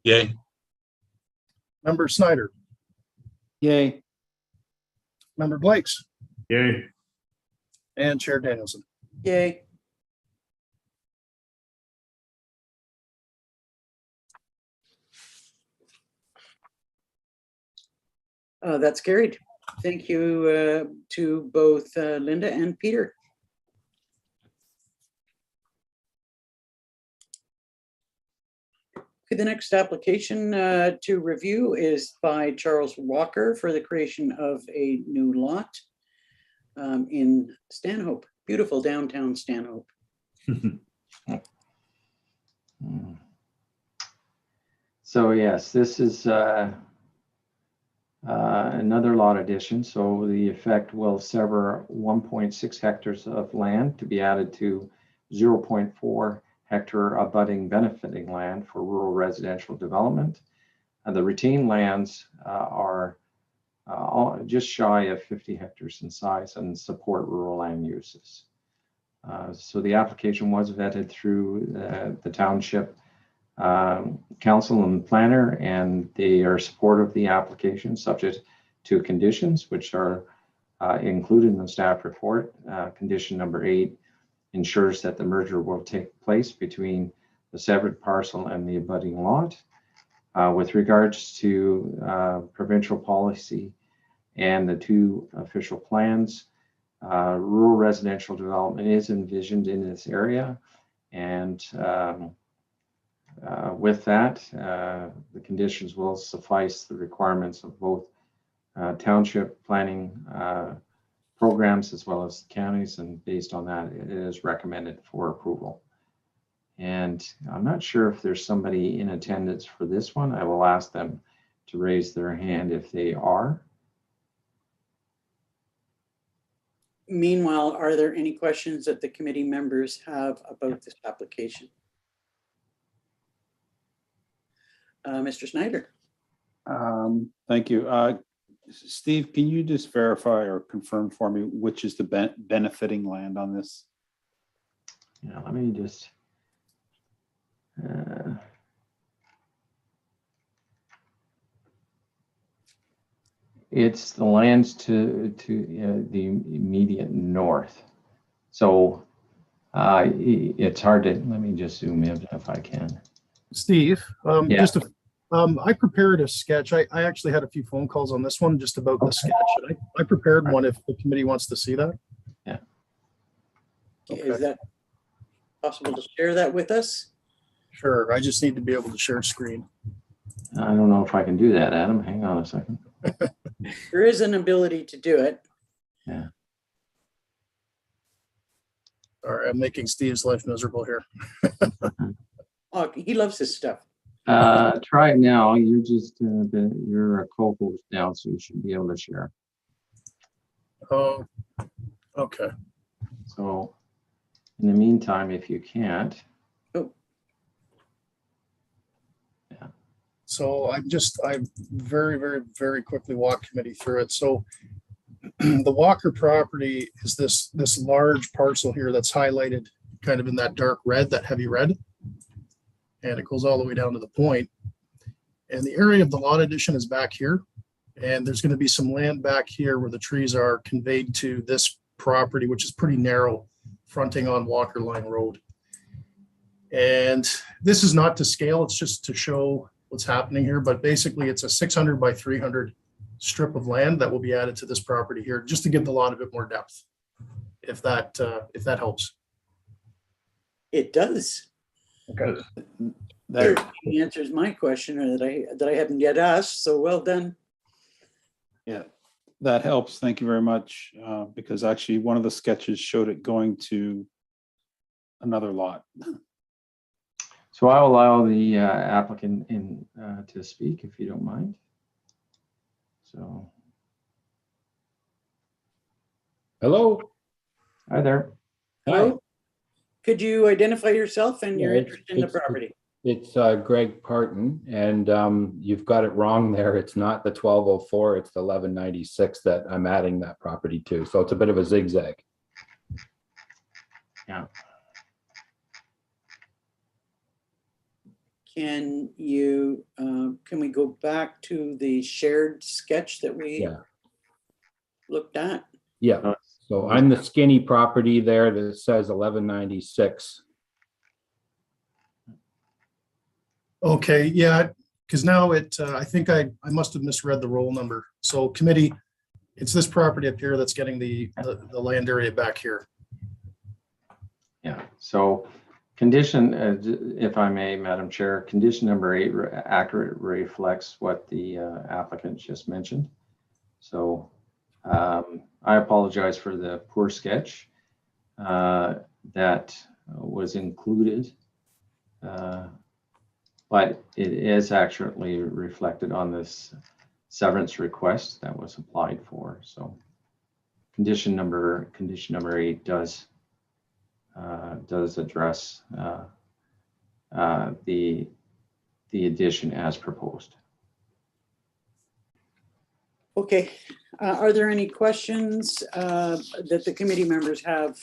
Yay. Member Snyder. Yay. Member Blakes. Yay. And Chair Danielson. Yay. That's carried. Thank you to both Linda and Peter. The next application to review is by Charles Walker for the creation of a new lot in Stanhope, beautiful downtown Stanhope. So yes, this is another lot addition. So the effect will sever 1.6 hectares of land to be added to 0.4 hectare abutting benefiting land for rural residential development. And the retained lands are just shy of 50 hectares in size and support rural land uses. So the application was vetted through the township council and planner, and they are supportive of the application subject to conditions which are included in the staff report. Condition number 8 ensures that the merger will take place between the severed parcel and the abutting lot. With regards to provincial policy and the 2 official plans, rural residential development is envisioned in this area. And with that, the conditions will suffice the requirements of both township planning programs as well as counties, and based on that, it is recommended for approval. And I'm not sure if there's somebody in attendance for this one. I will ask them to raise their hand if they are. Meanwhile, are there any questions that the committee members have about this application? Mr. Snyder. Thank you. Steve, can you just verify or confirm for me which is the benefiting land on this? Yeah, let me just. It's the lands to the immediate north. So it's hard to, let me just zoom in if I can. Steve, Yeah. I prepared a sketch. I actually had a few phone calls on this one just about the sketch. I prepared one if the committee wants to see that. Yeah. Okay. Is that possible to share that with us? Sure. I just need to be able to share screen. I don't know if I can do that, Adam. Hang on a second. There is an ability to do it. Yeah. All right, I'm making Steve's life miserable here. Oh, he loves this stuff. Try it now. You're just you're a co-host now, so you should be able to share. Oh, okay. So in the meantime, if you can't. Oh. Yeah. So I very quickly walk committee through it. So the Walker property is this large parcel here that's highlighted kind of in that dark red, that heavy red. And it goes all the way down to the point. And the area of the lot addition is back here. And there's going to be some land back here where the trees are conveyed to this property, which is pretty narrow, fronting on Walker Line Road. And this is not to scale, it's just to show what's happening here. But basically it's a 600 by 300 strip of land that will be added to this property here, just to give the lot a bit more depth, if that helps. It does. Okay. That, He answers my question that I haven't yet asked. So well done. yeah, that helps. Thank you very much. Because actually one of the sketches showed it going to another lot. So I'll allow the applicant in to speak if you don't mind. So. Hello. Hi there. Hello. Could you identify yourself and your Yeah, interest in the property? It's Greg Parton, and you've got it wrong there. It's not the 1204, it's the 1196 that I'm adding that property to. So it's a bit of a zigzag. Yeah. Can you, can we go back to the shared sketch that we looked at? Yeah. So I'm the skinny property there that says 1196. Okay, yeah, because now I think I must have misread the roll number. So committee, it's this property up here that's getting the land area back here. Yeah, so condition, if I may, Madam Chair, condition number 8 accurately reflects what the applicant just mentioned. So I apologize for the poor sketch that was included, but it is accurately reflected on this severance request that was applied for. So condition number 8 does address the addition as proposed. Okay, are there any questions that the committee members have?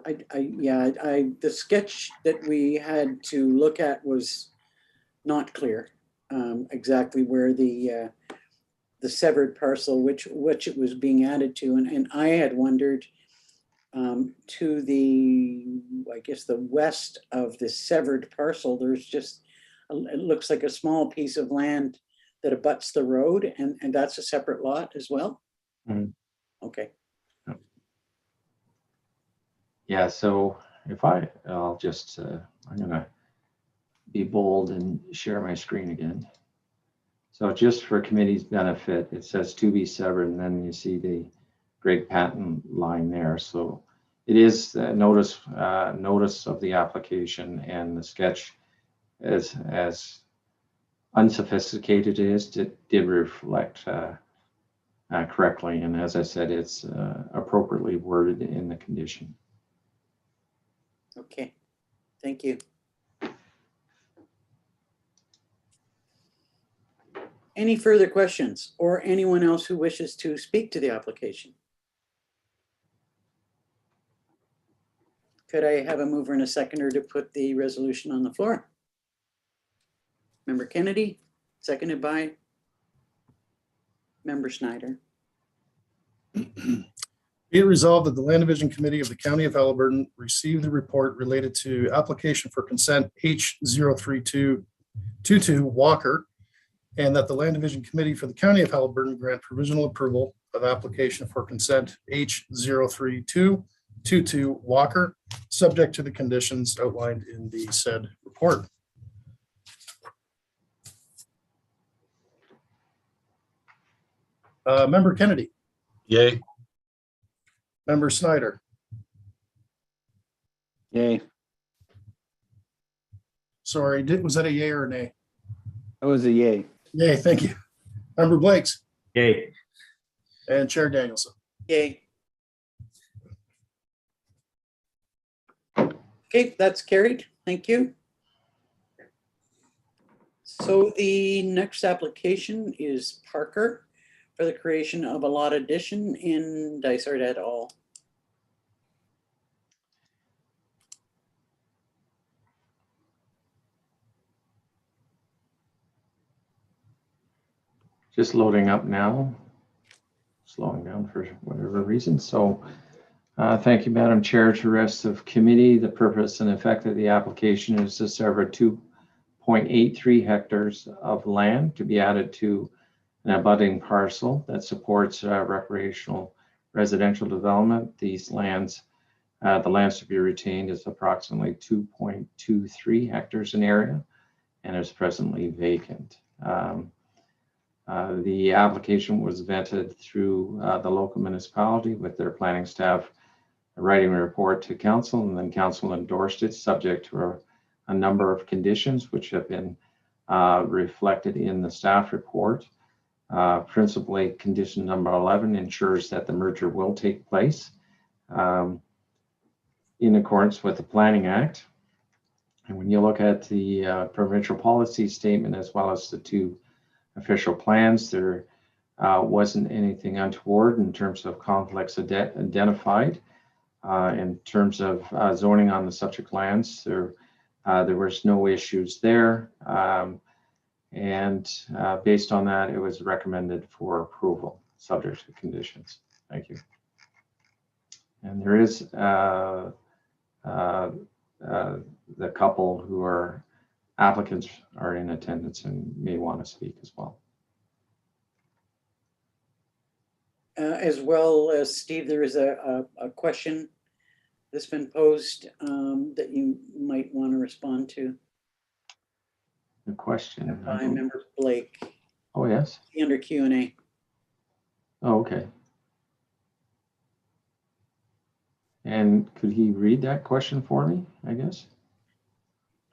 The sketch that we had to look at was not clear exactly where the severed parcel, which it was being added to, and I had wondered to the, I guess, the west of the severed parcel, there's just, it looks like a small piece of land that abuts the road, and that's a separate lot as well? Mhm. Okay. Yeah, so if I'll just, I'm gonna be bold and share my screen again. So just for committee's benefit, it says to be severed, and then you see the Greg Patton line there. So it is notice of the application, and the sketch, as unsophisticated it did reflect correctly. And as I said, it's appropriately worded in the condition. Okay, thank you. Any further questions or anyone else who wishes to speak to the application? Could I have a mover and a seconder to put the resolution on the floor? Member Kennedy, seconded by Member Snyder. Be it resolved that the Land Division Committee of the County of Haliburton received the report related to application for consent H03222 Walker, and that the Land Division Committee for the County of Haliburton grant provisional approval of application for consent H03222 Walker, subject to the conditions outlined in the said report. Member Kennedy. Yay. Member Snyder. Yay. Sorry, was that a yay or a nay? That was a yay. Yay, thank you. Member Blakes. Yay. And Chair Danielson. Yay. Okay, that's carried. Thank you. So the next application is Parker for the creation of a lot addition in Dysart et al. Just loading up now, slowing down for whatever reason. So thank you, Madam Chair, to the rest of committee. The purpose and effect of the application is to sever 2.83 hectares of land to be added to an abutting parcel that supports recreational residential development. These lands, the lands to be retained is approximately 2.23 hectares in area and is presently vacant. The application was vetted through the local municipality with their planning staff writing a report to council, and then council endorsed it subject to a number of conditions which have been reflected in the staff report. Principally, condition number 11 ensures that the merger will take place in accordance with the Planning Act. And when you look at the provincial policy statement as well as the two official plans, there wasn't anything untoward in terms of conflicts identified. In terms of zoning on the subject lands, there was no issues there. And based on that, it was recommended for approval, subject to conditions. Thank you. And there is the couple who are applicants are in attendance and may want to speak as well. As well as Steve, there is a question that's been posed that you might want to respond to. The question By Member Blake. Oh, yes. Under Q&A. Oh, okay. And could he read that question for me, I guess?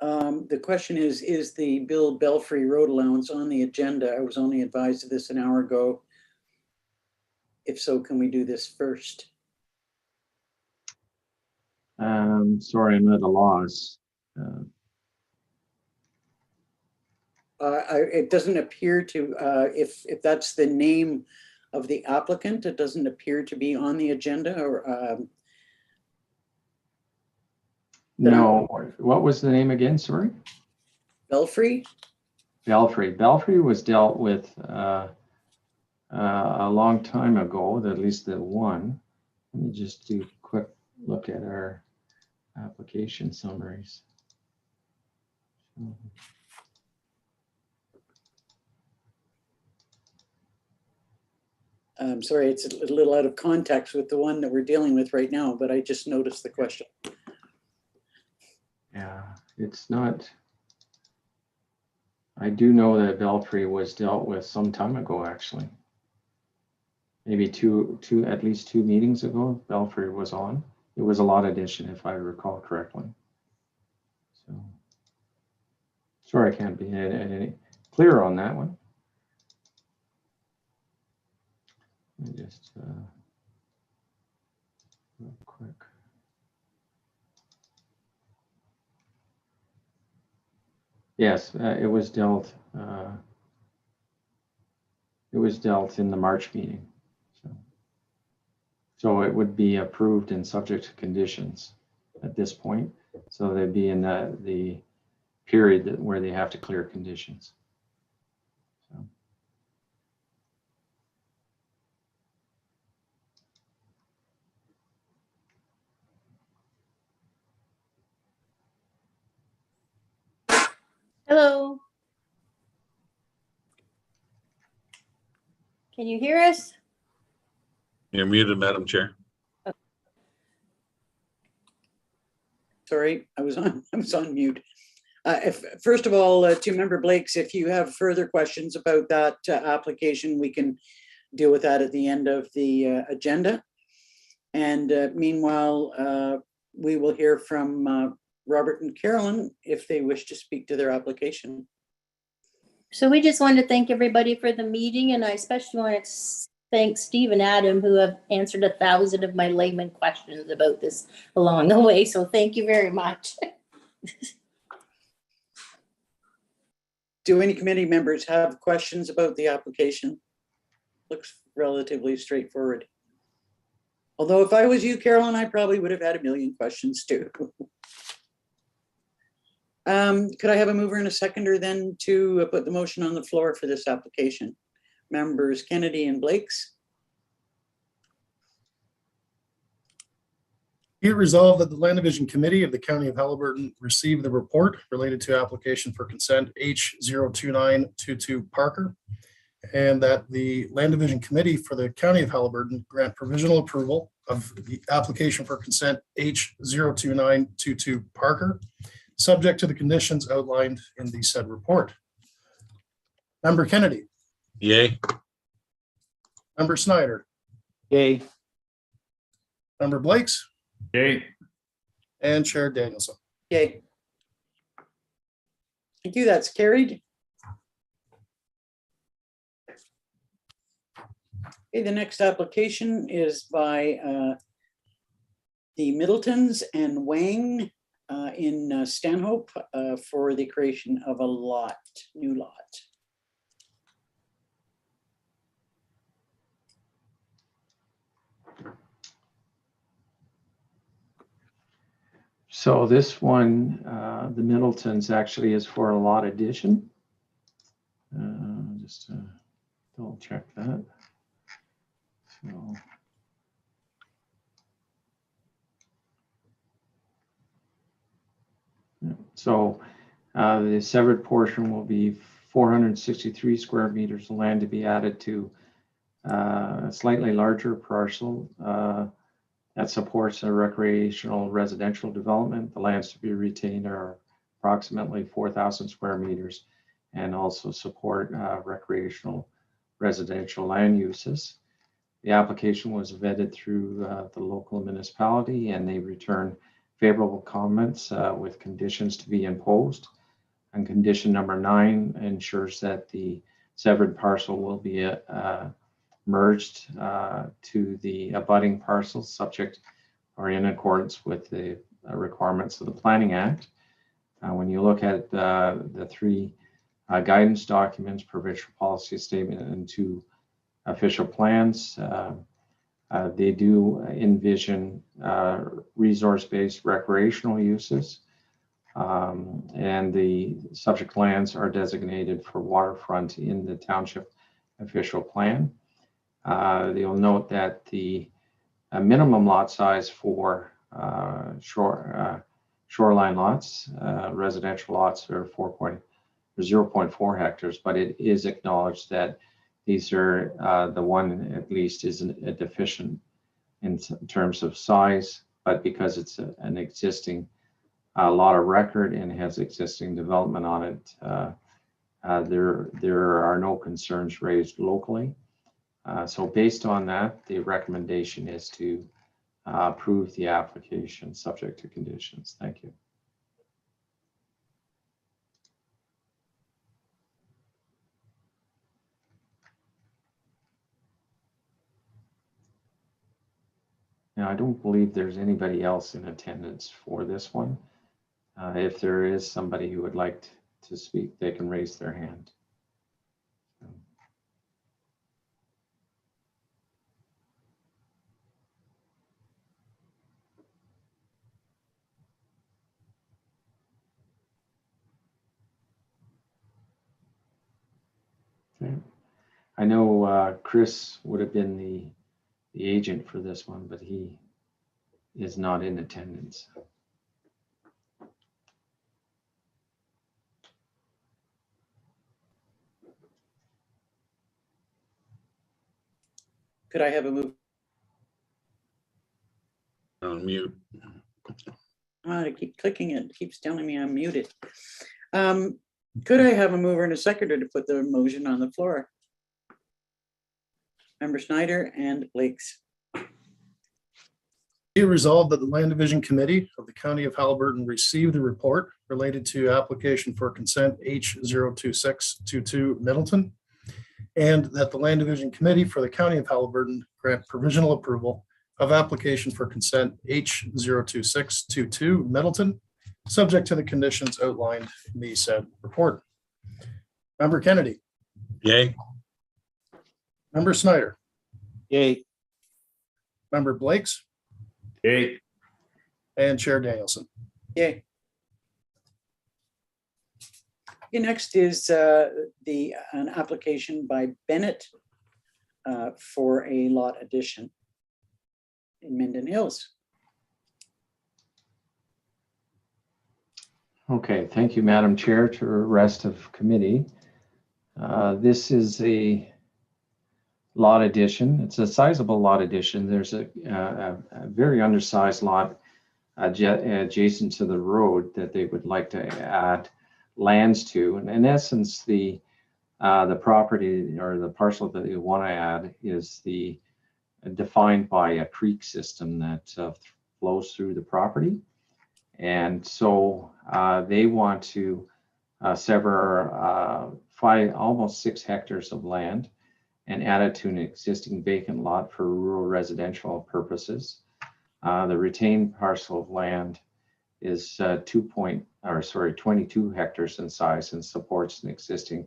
The question is the Bill Belfry road allowance on the agenda? I was only advised of this an hour ago. If so, can we do this first? Sorry, I'm at a loss. It doesn't appear to, if that's the name of the applicant, it doesn't appear to be on the agenda or. No, what was the name again? Sorry. Belfry? Belfry. Belfry was dealt with a long time ago, at least the one. Let me just do a quick look at our application summaries. I'm sorry, it's a little out of context with the one that we're dealing with right now, but I just noticed the question. Yeah, it's not. I do know that Belfry was dealt with some time ago, actually. Maybe at least two meetings ago, Belfry was on. It was a lot edition, if I recall correctly. So, sorry, I can't be any clearer on that one. Let me just real quick. Yes, it was dealt. It was dealt in the March meeting. So it would be approved and subject to conditions at this point. So they'd be in the period where they have to clear conditions. So. Hello. Can you hear us? You're muted, Madam Chair. Sorry, I was on mute. First of all, to Member Blakes, if you have further questions about that application, we can deal with that at the end of the agenda. And meanwhile, we will hear from Robert and Carolyn if they wish to speak to their application. So we just wanted to thank everybody for the meeting, and I especially want to thank Steve and Adam, who have answered 1,000 of my layman questions about this along the way. So thank you very much. Do any committee members have questions about the application? Looks relatively straightforward. Although if I was you, Carolyn, I probably would have had a million questions too. Could I have a mover and a seconder then to put the motion on the floor for this application? Members Kennedy and Blakes. Be it resolved that the Land Division Committee of the County of Haliburton receive the report related to application for consent H02922 Parker, and that the Land Division Committee for the County of Haliburton grant provisional approval of the application for consent H02922 Parker, subject to the conditions outlined in the said report. Member Kennedy. Yay. Member Snyder. Yay. Member Blakes. Yay. And Chair Danielson. Yay. Thank you, that's carried. Okay, the next application is by the Middletons and Wang in Stanhope for the creation of a new lot. So this one, the Middletons actually is for a lot addition. Just to double check that. So the severed portion will be 463 square meters of land to be added to a slightly larger parcel that supports a recreational residential development. The lands to be retained are approximately 4,000 square meters and also support recreational residential land uses. The application was vetted through the local municipality and they returned favorable comments with conditions to be imposed. And condition number 9 ensures that the severed parcel will be merged to the abutting parcels subject or in accordance with the requirements of the Planning Act. When you look at the 3 guidance documents, provincial policy statement, and 2 official plans, they do envision resource-based recreational uses, and the subject lands are designated for waterfront in the township official plan. You'll note that the minimum lot size for shoreline lots, residential lots, are 0.4 hectares, but it is acknowledged that these are the one at least is a deficient in terms of size, but because it's an existing lot of record and has existing development on it, there are no concerns raised locally. So based on that, the recommendation is to approve the application subject to conditions. Thank you. Now, I don't believe there's anybody else in attendance for this one. If there is somebody who would like to speak, they can raise their hand. Okay. I know Chris would have been the agent for this one, but he is not in attendance. Could I have a move? On mute. I keep clicking it. It keeps telling me I'm muted. Could I have a mover and a seconder to put the motion on the floor? Member Snyder and Blakes. Be it resolved that the Land Division Committee of the County of Haliburton received the report related to application for consent H02622 Middleton, and that the Land Division Committee for the County of Haliburton grant provisional approval of application for consent H02622 Middleton, subject to the conditions outlined in the said report. Member Kennedy. Yay. Member Snyder. Yay. Member Blakes. Yay. And Chair Danielson. Yay. Okay, next is an application by Bennett for a lot addition in Minden Hills. Okay, thank you, Madam Chair, to the rest of committee. This is a lot addition. It's a sizable lot addition. There's a very undersized lot adjacent to the road that they would like to add lands to. And in essence, the property or the parcel that you want to add is defined by a creek system that flows through the property. And so they want to sever almost 6 hectares of land and add it to an existing vacant lot for rural residential purposes. The retained parcel of land is 22 hectares in size and supports an existing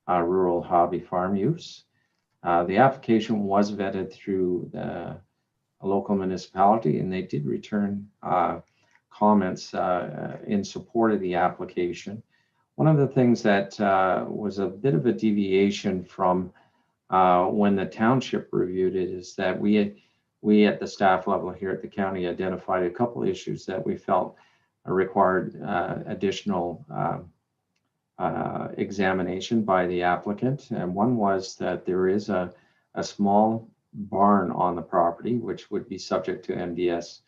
rural hobby farm use. The application was vetted through a local municipality, and they did return comments in support of the application. One of the things that was a bit of a deviation from when the township reviewed it is that we at the staff level here at the county identified a couple issues that we felt required additional examination by the applicant. And one was that there is a small barn on the property, which would be subject to MDS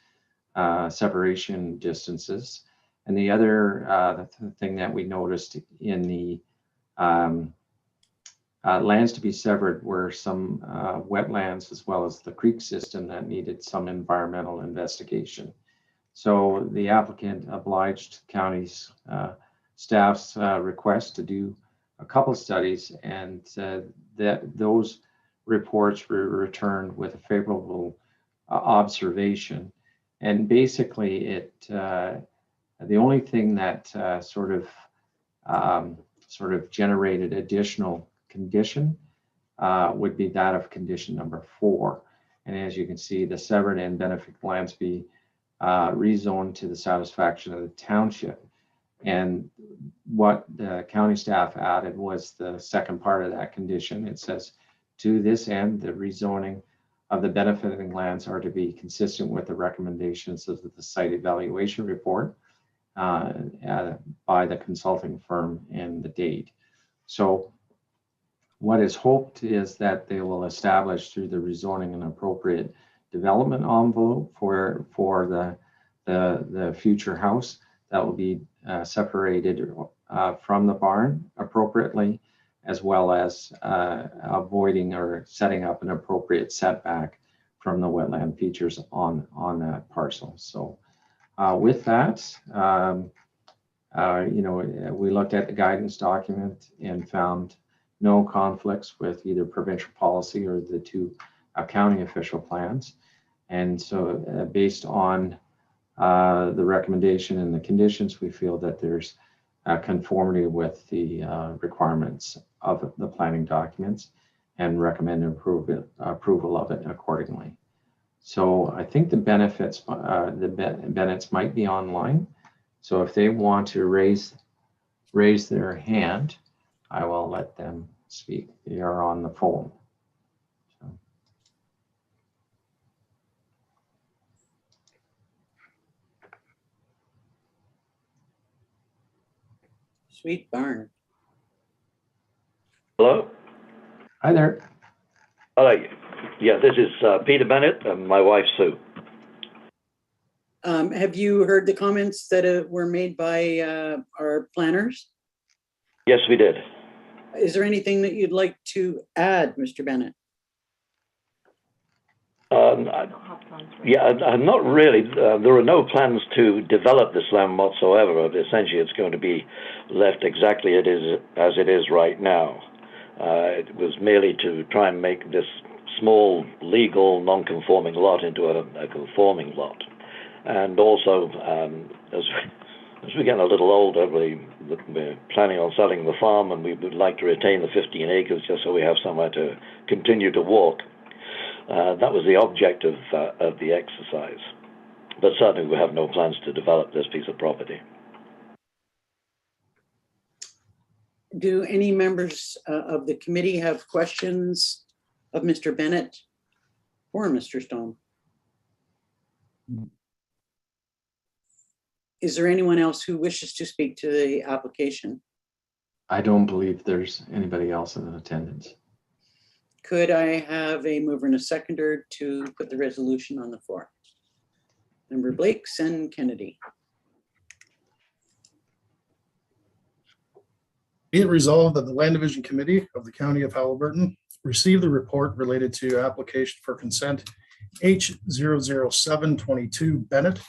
separation distances. And the other thing that we noticed in the lands to be severed were some wetlands as well as the creek system that needed some environmental investigation. So the applicant obliged county's staff's request to do a couple studies, and that those reports were returned with a favorable observation. And basically, the only thing that sort of generated additional condition would be that of condition number 4. And as you can see, the severed and benefit lands be rezoned to the satisfaction of the township. And what the county staff added was the second part of that condition. It says, to this end, the rezoning of the benefiting lands are to be consistent with the recommendations of the site evaluation report by the consulting firm and the date. So what is hoped is that they will establish through the rezoning an appropriate development envelope for the future house that will be separated from the barn appropriately, as well as avoiding or setting up an appropriate setback from the wetland features on that parcel. So with that, we looked at the guidance document and found no conflicts with either provincial policy or the two county official plans. And so based on the recommendation and the conditions, we feel that there's conformity with the requirements of the planning documents and recommend approval of it accordingly. So I think the Bennett's might be online. So if they want to raise their hand, I will let them speak. They are on the phone. So. Sweet barn. Hello? Hi there. Yeah, this is Peter Bennett and my wife, Sue. Have you heard the comments that were made by our planners? Yes, we did. Is there anything that you'd like to add, Mr. Bennett? Not really. There are no plans to develop this land whatsoever. Essentially, it's going to be left exactly as it is right now. It was merely to try and make this small, legal, non-conforming lot into a conforming lot. And also, as we're getting a little older, we're planning on selling the farm, and we would like to retain the 15 acres just so we have somewhere to continue to walk. That was the object of the exercise. But certainly we have no plans to develop this piece of property. Do any members of the committee have questions of Mr. Bennett or Mr. Stone? Is there anyone else who wishes to speak to the application? I don't believe there's anybody else in attendance. Could I have a mover and a seconder to put the resolution on the floor? Member Blakes and Kennedy. Be it resolved that the Land Division Committee of the County of Haliburton received the report related to application for consent H00722 Bennett,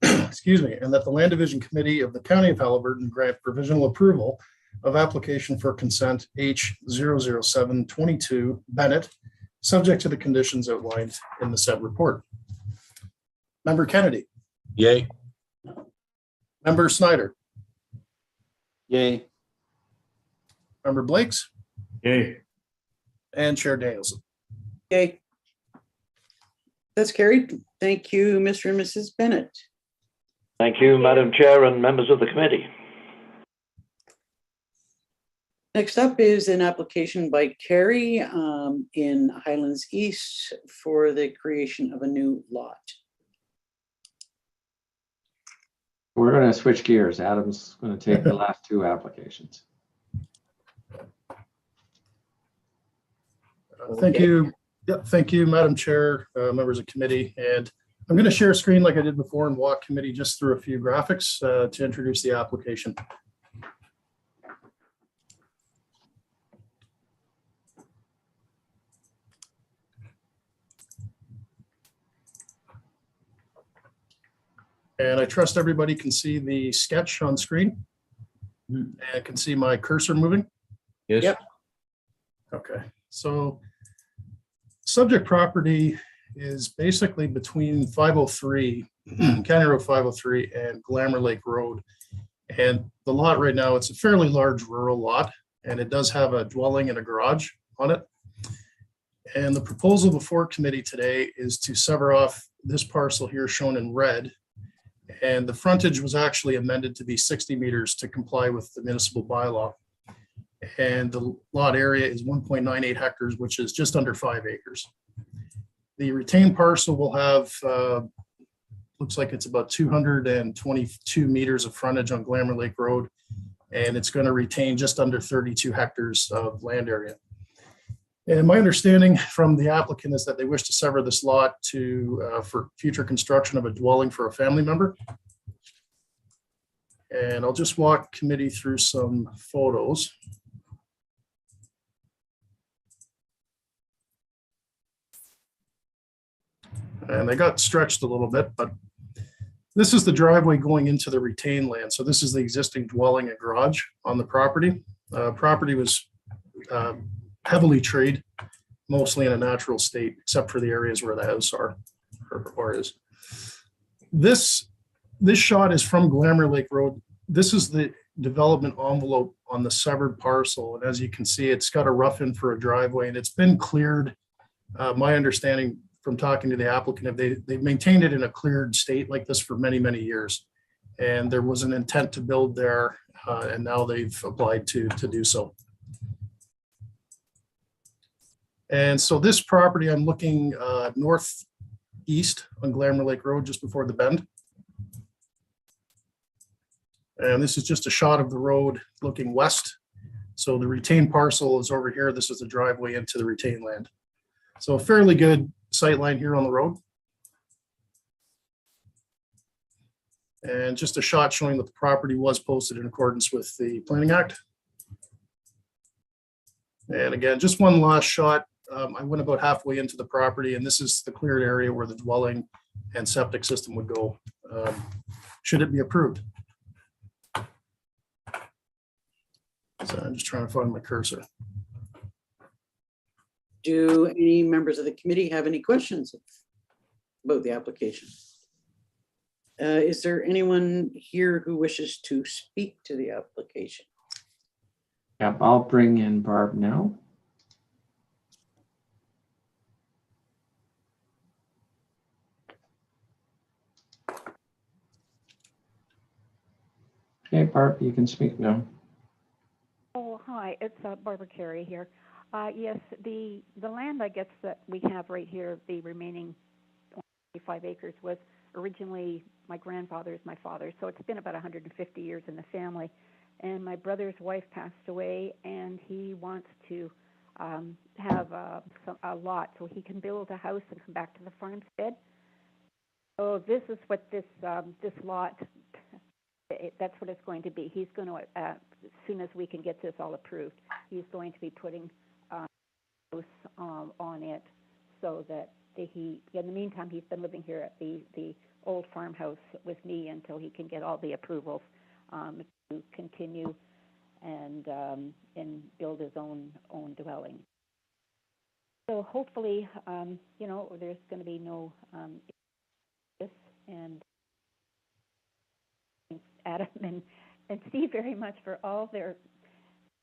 excuse me, and that the Land Division Committee of the County of Haliburton grant provisional approval of application for consent H00722 Bennett, subject to the conditions outlined in the said report. Member Kennedy. Yay. Member Snyder. Yay. Member Blakes. Yay. And Chair Danielson. Okay. That's carried. Thank you, Mr. and Mrs. Bennett. Thank you, Madam Chair and members of the committee. Next up is an application by Carrie in Highlands East for the creation of a new lot. We're going to switch gears. Adam's going to take the last two applications. Thank you. Yep, thank you, Madam Chair, members of committee. And I'm going to share a screen like I did before and walk committee just through a few graphics to introduce the application. And I trust everybody can see the sketch on screen and can see my cursor moving. Yes. Yep. Okay, so subject property is basically between 503, County Road 503 and Glamour Lake Road. And the lot right now, it's a fairly large rural lot, and it does have a dwelling and a garage on it. And the proposal before committee today is to sever off this parcel here shown in red. And the frontage was actually amended to be 60 meters to comply with the municipal bylaw. And the lot area is 1.98 hectares, which is just under 5 acres. The retained parcel will have, looks like it's about 222 meters of frontage on Glamour Lake Road, and it's going to retain just under 32 hectares of land area. And my understanding from the applicant is that they wish to sever this lot to for future construction of a dwelling for a family member. And I'll just walk committee through some photos. And they got stretched a little bit, but this is the driveway going into the retained land. So this is the existing dwelling and garage on the property. Property was heavily treed, mostly in a natural state, except for the areas where the house are or is. This shot is from Glamour Lake Road. This is the development envelope on the severed parcel. And as you can see, it's got a rough in for a driveway, and it's been cleared. My understanding from talking to the applicant, they've maintained it in a cleared state like this for many, many years. And there was an intent to build there, and now they've applied to do so. And so this property, I'm looking northeast on Glamour Lake Road, just before the bend. And this is just a shot of the road looking west. So the retained parcel is over here. This is the driveway into the retained land. So a fairly good sight line here on the road. And just a shot showing that the property was posted in accordance with the Planning Act. And again, just one last shot. I went about halfway into the property, and this is the cleared area where the dwelling and septic system would go, should it be approved. So I'm just trying to find my cursor. Do any members of the committee have any questions about the application? Is there anyone here who wishes to speak to the application? Yep, I'll bring in Barb now. Okay, Barb, you can speak now. Oh, hi, it's Barbara Carey here. Yes, the land, I guess, that we have right here, the remaining 25 acres, was originally my grandfather's, my father's. So it's been about 150 years in the family. And my brother's wife passed away, and he wants to have a lot so he can build a house and come back to the farmstead. So this is what this lot, that's what it's going to be. He's going to, as soon as we can get this all approved, he's going to be putting a house on it, so that in the meantime, he's been living here at the old farmhouse with me until he can get all the approvals to continue and build his own dwelling. So hopefully, there's going to be no and Adam and Steve very much for all their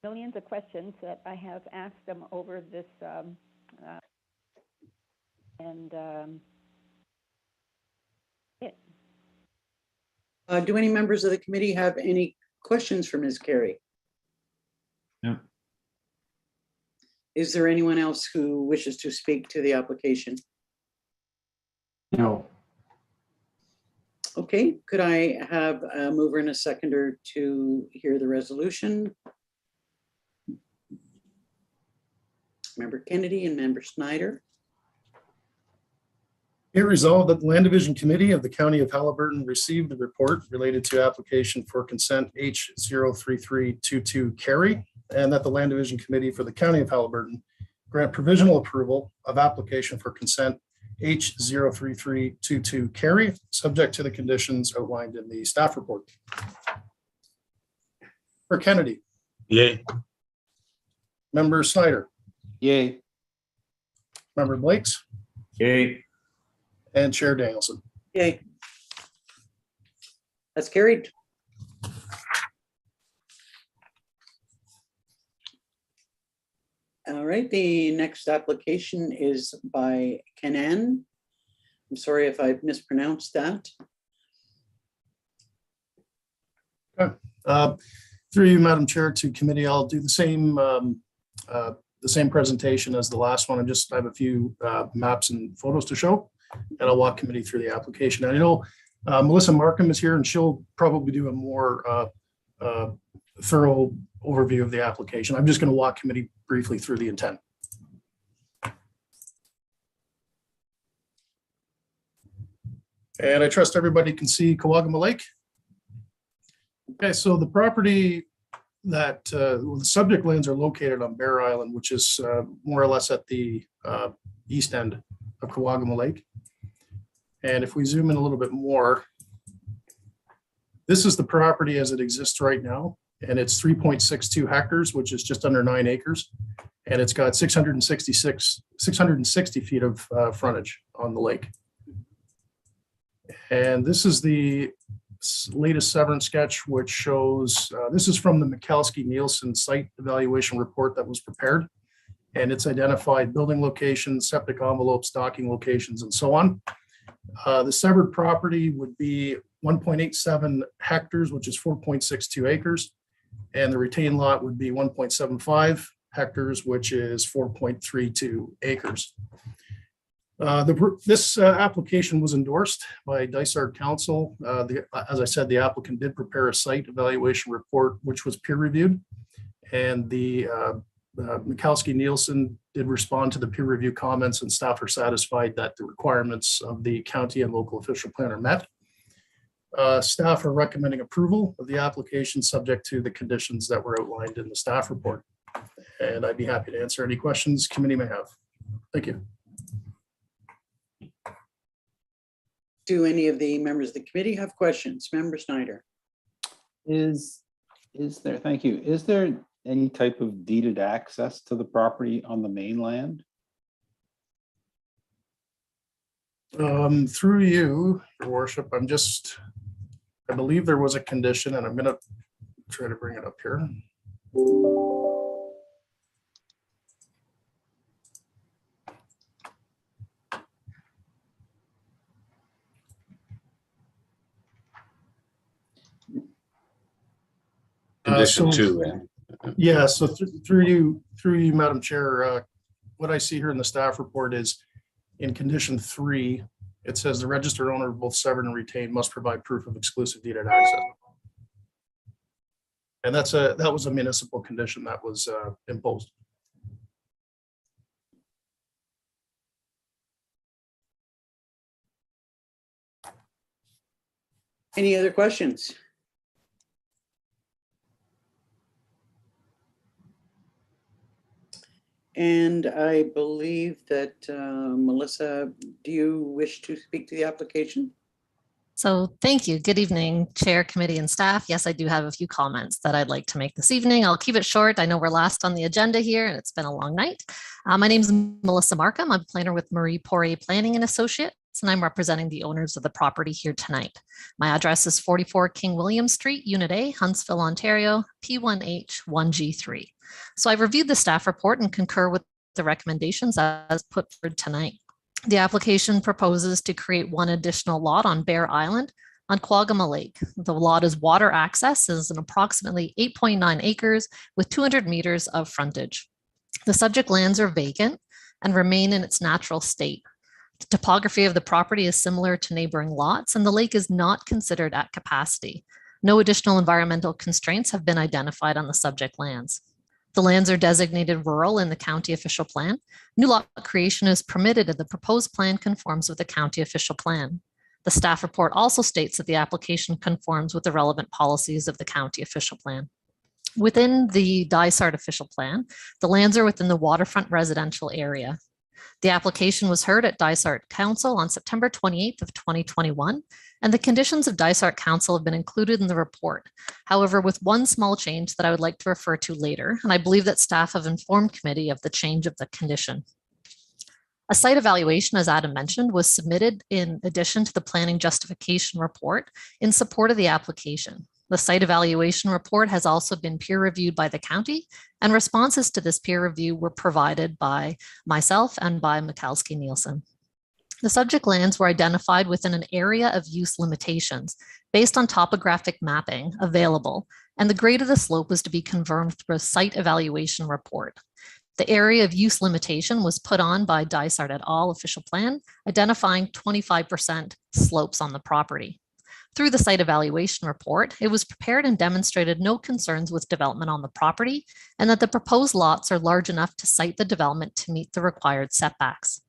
millions of questions that I have asked them over this Do any members of the committee have any questions for Ms. Carey? No. Is there anyone else who wishes to speak to the application? No. Okay, could I have a mover and a seconder to hear the resolution? Member Kennedy and Member Snyder. Be it resolved that the Land Division Committee of the County of Haliburton received the report related to application for consent H03322 carry, and that the Land Division Committee for the County of Haliburton grant provisional approval of application for consent H03322 carry, subject to the conditions outlined in the staff report. For Kennedy. Yay. Member Snyder. Yay. Member Blakes. Yay. And Chair Danielson. Yay. That's carried. All right, the next application is by Kenan. I'm sorry if I've mispronounced that. Through you, Madam Chair, to committee, I'll do the same presentation as the last one. I have a few maps and photos to show, and I'll walk committee through the application. And I know Melissa Markham is here, and she'll probably do a more thorough overview of the application. I'm just going to walk committee briefly through the intent. And I trust everybody can see Kawagama Lake. Okay, so the property that the subject lands are located on Bear Island, which is more or less at the east end of Kawagama Lake. And if we zoom in a little bit more, this is the property as it exists right now. And it's 3.62 hectares, which is just under 9 acres. And it's got 660 feet of frontage on the lake. And this is the latest severance sketch, which shows, this is from the Mikalski-Nielsen site evaluation report that was prepared. And it's identified building locations, septic envelopes, docking locations, and so on. The severed property would be 1.87 hectares, which is 4.62 acres. And the retained lot would be 1.75 hectares, which is 4.32 acres. This application was endorsed by Dysart Council. As I said, the applicant did prepare a site evaluation report, which was peer reviewed. And the Mikalski-Nielsen did respond to the peer review comments, and staff are satisfied that the requirements of the county and local official plan are met. Staff are recommending approval of the application subject to the conditions that were outlined in the staff report. And I'd be happy to answer any questions committee may have. Thank you. Do any of the members of the committee have questions? Member Snyder. Is there, thank you. Is there any type of deeded access to the property on the mainland? Through you, Your Worship, I believe there was a condition, and I'm going to try to bring it up here. Condition 2. Yeah, so through you, Madam Chair, what I see here in the staff report is in condition 3, it says the registered owner of both severed and retained must provide proof of exclusive deeded access. And that was a municipal condition that was imposed. Any other questions? And I believe that Melissa, do you wish to speak to the application? So thank you. Good evening, Chair, Committee, and staff. Yes, I do have a few comments that I'd like to make this evening. I'll keep it short. I know we're last on the agenda here and it's been a long night. My name is Melissa Markham. I'm a planner with Marie Poirier Planning and Associates, and I'm representing the owners of the property here tonight. My address is 44 King William Street, Unit A, Huntsville, Ontario, P1H1G3. So I've reviewed the staff report and concur with the recommendations as put forward tonight. The application proposes to create one additional lot on Bear Island on Kawagama Lake. The lot is water access, is an approximately 8.9 acres with 200 meters of frontage. The subject lands are vacant and remain in its natural state. The topography of the property is similar to neighboring lots, and the lake is not considered at capacity. No additional environmental constraints have been identified on the subject lands. The lands are designated rural in the county official plan. New lot creation is permitted and the proposed plan conforms with the county official plan. The staff report also states that the application conforms with the relevant policies of the county official plan. Within the Dysart official plan, the lands are within the waterfront residential area. The application was heard at Dysart Council on September 28th of 2021, and the conditions of Dysart Council have been included in the report. However, with one small change that I would like to refer to later, and I believe that staff have informed committee of the change of the condition. A site evaluation, as Adam mentioned, was submitted in addition to the planning justification report in support of the application. The site evaluation report has also been peer reviewed by the county, and responses to this peer review were provided by myself and by Mikowski Nielsen. The subject lands were identified within an area of use limitations based on topographic mapping available, and the grade of the slope was to be confirmed through a site evaluation report. The area of use limitation was put on by Dysart et al. Official plan, identifying 25% slopes on the property. Through the site evaluation report, it was prepared and demonstrated no concerns with development on the property, and that the proposed lots are large enough to site the development to meet the required setbacks.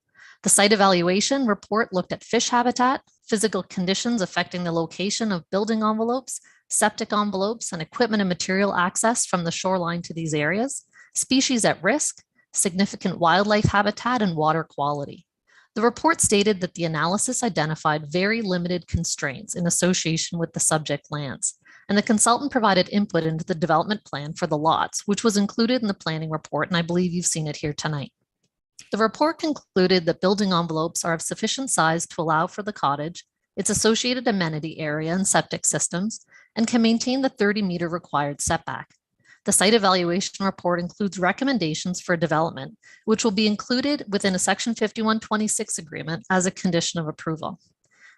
The site evaluation report looked at fish habitat, physical conditions affecting the location of building envelopes, septic envelopes, and equipment and material access from the shoreline to these areas, species at risk, significant wildlife habitat, and water quality. The report stated that the analysis identified very limited constraints in association with the subject lands, and the consultant provided input into the development plan for the lots, which was included in the planning report, and I believe you've seen it here tonight. The report concluded that building envelopes are of sufficient size to allow for the cottage, its associated amenity area and septic systems, and can maintain the 30-meter required setback. The site evaluation report includes recommendations for development, which will be included within a Section 5126 agreement as a condition of approval.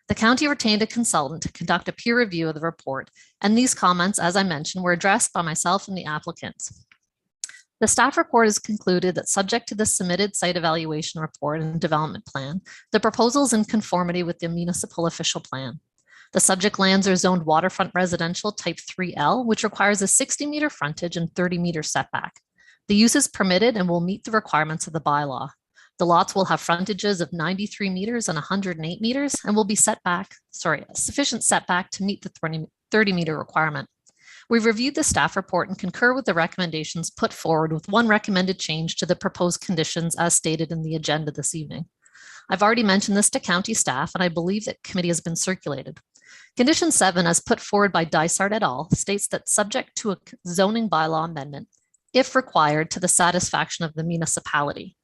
The county retained a consultant to conduct a peer review of the report, and these comments, as I mentioned, were addressed by myself and the applicants. The staff report has concluded that subject to the submitted site evaluation report and development plan, the proposal is in conformity with the municipal official plan. The subject lands are zoned waterfront residential type 3L, which requires a 60-meter frontage and 30-meter setback. The use is permitted and will meet the requirements of the bylaw. The lots will have frontages of 93 meters and 108 meters and will be sufficient setback to meet the 30-meter requirement. We've reviewed the staff report and concur with the recommendations put forward, with one recommended change to the proposed conditions as stated in the agenda this evening. I've already mentioned this to county staff, and I believe that committee has been circulated. Condition 7, as put forward by Dysart et al., states that subject to a zoning bylaw amendment, if required, to the satisfaction of the municipality.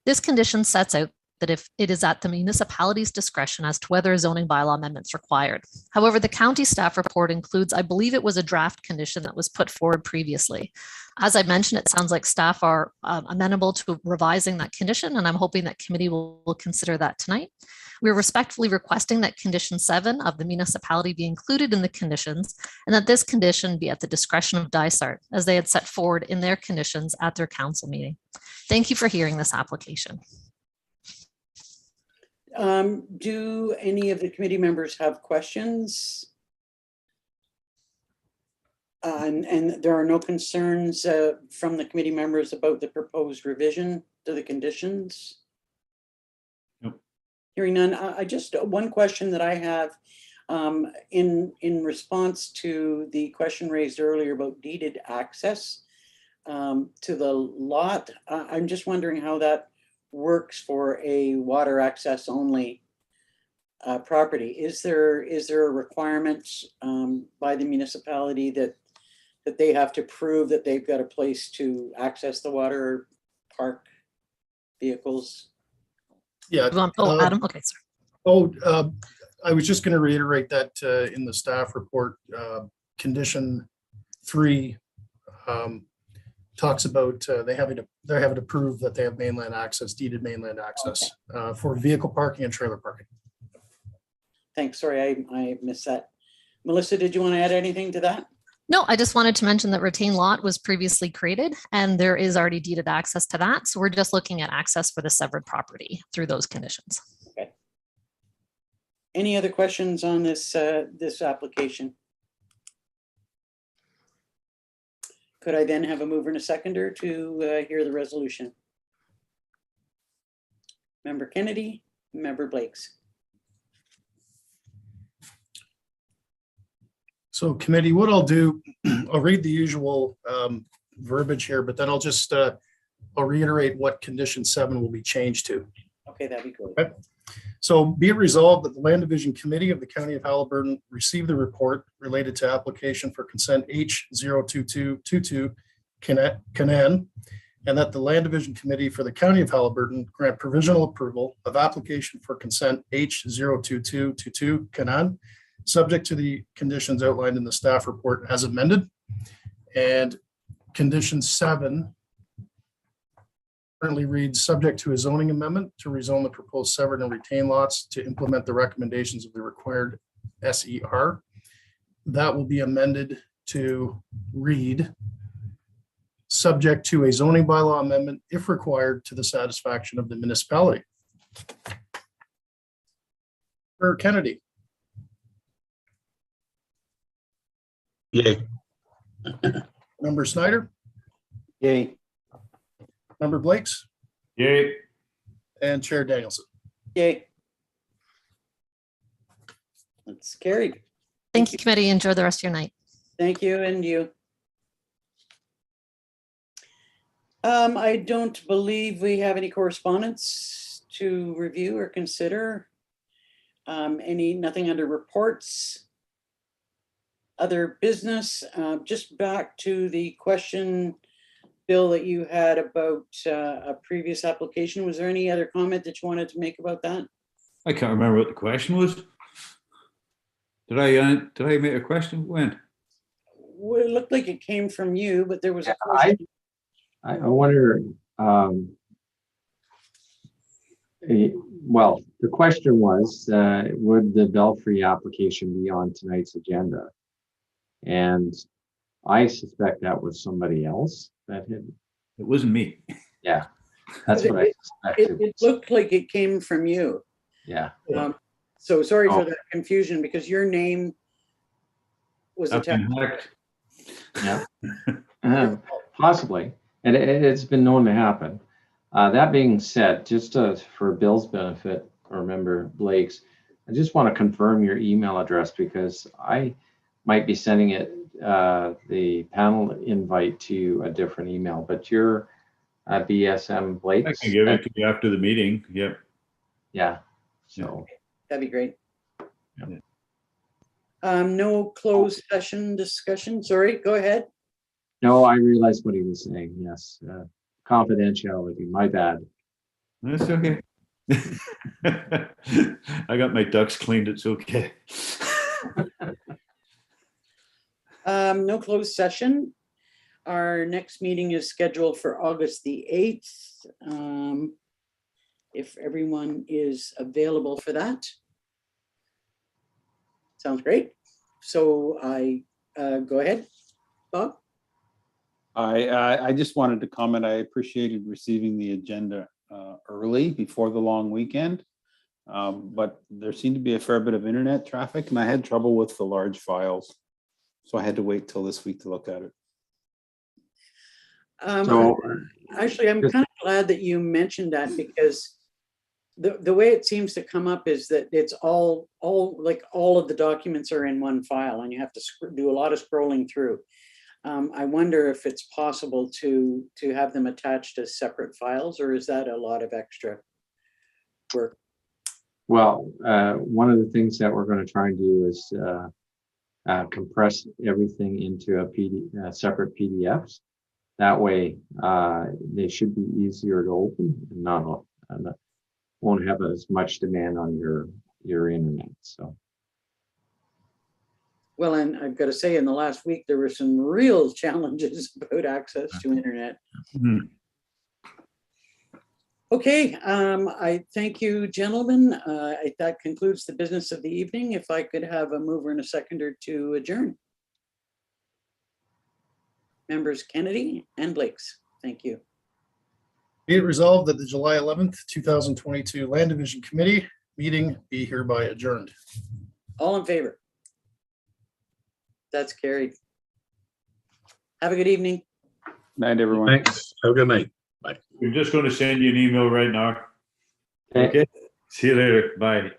This condition sets out that if it is at the municipality's discretion as to whether a zoning bylaw amendment is required. However, the county staff report includes, I believe it was a draft condition that was put forward previously. As I mentioned, it sounds like staff are amenable to revising that condition, and I'm hoping that committee will consider that tonight. We're respectfully requesting that condition 7 of the municipality be included in the conditions, and that this condition be at the discretion of Dysart, as they had set forward in their conditions at their council meeting. Thank you for hearing this application. Do any of the committee members have questions? And there are no concerns from the committee members about the proposed revision to the conditions? Nope. Hearing none, I just, one question that I have in response to the question raised earlier about deeded access to the lot. I'm just wondering how that works for a water access only property. Is there a requirement by the municipality that they have to prove that they've got a place to access the water or park vehicles? Yeah. Adam, okay, sorry. I was just going to reiterate that in the staff report, condition 3 talks about they're having to prove that they have mainland access, deeded mainland access for vehicle parking and trailer parking. Thanks. Sorry, I missed that. Melissa, did you want to add anything to that? No, I just wanted to mention that retained lot was previously created and there is already deeded access to that. So we're just looking at access for the severed property through those conditions. Okay. Any other questions on this application? Could I then have a mover and a seconder to hear the resolution? Member Kennedy, Member Blakes. So committee, what I'll do, I'll read the usual verbiage here, but then I'll just I'll reiterate what condition 7 will be changed to. Okay, that'd be good. Okay. So be it resolved that the Land Division Committee of the County of Haliburton receive the report related to application for consent H02222 Canaan, and that the Land Division Committee for the County of Haliburton grant provisional approval of application for consent H02222 Canaan, subject to the conditions outlined in the staff report as amended. And condition 7 currently reads, subject to a zoning amendment to rezone the proposed severed and retained lots to implement the recommendations of the required SER. That will be amended to read, subject to a zoning bylaw amendment if required to the satisfaction of the municipality. Member Kennedy. Yay. Member Snyder. Yay. Member Blakes. Yay. And Chair Danielson. Yay. That's carried. Thank you, committee. Enjoy the rest of your night. Thank you, and you. I don't believe we have any correspondence to review or consider. Nothing under reports. Other business, just back to the question, Bill, that you had about a previous application. Was there any other comment that you wanted to make about that? I can't remember what the question was. Did I make a question? When? Well, it looked like it came from you, but there was a question. I wonder, well, the question was, would the Belfry application be on tonight's agenda? And I suspect that was somebody else that had. It wasn't me. Yeah, that's what I suspected. It looked like it came from you. Yeah. So sorry for that confusion, because your name was attached. Yeah, possibly. And it's been known to happen. That being said, just for Bill's benefit, or Member Blake's, I just want to confirm your email address, because I might be sending it the panel invite to a different email, but you're BSM Blake. I can give it to you after the meeting. Yep. Yeah. So that'd be great. Yeah. No closed session discussion. Sorry, go ahead. No, I realized what he was saying. Yes. Confidentiality. My bad. That's okay. I got my ducks cleaned. It's okay. No closed session. Our next meeting is scheduled for August the 8th. If everyone is available for that. Sounds great. So I go ahead, Bob. I just wanted to comment. I appreciated receiving the agenda early before the long weekend, but there seemed to be a fair bit of internet traffic, and I had trouble with the large files, so I had to wait till this week to look at it. Actually, I'm kind of glad that you mentioned that, because the way it seems to come up is that it's all of the documents are in one file, and you have to do a lot of scrolling through. I wonder if it's possible to have them attached as separate files, or is that a lot of extra work? Well, one of the things that we're going to try and do is compress everything into a separate PDFs. That way, they should be easier to open and won't have as much demand on your internet. So. Well, and I've got to say, in the last week, there were some real challenges about access to internet. Mm-hmm. Okay, I thank you, gentlemen. That concludes the business of the evening. If I could have a mover and a seconder to adjourn. Members Kennedy and Blakes, thank you. Be it resolved that the July 11th, 2022 Land Division Committee meeting be hereby adjourned. All in favor? That's carried. Have a good evening. Night, everyone. Thanks. Have a good night. Bye. I'm just going to send you an email right now. Okay. See you later. Bye.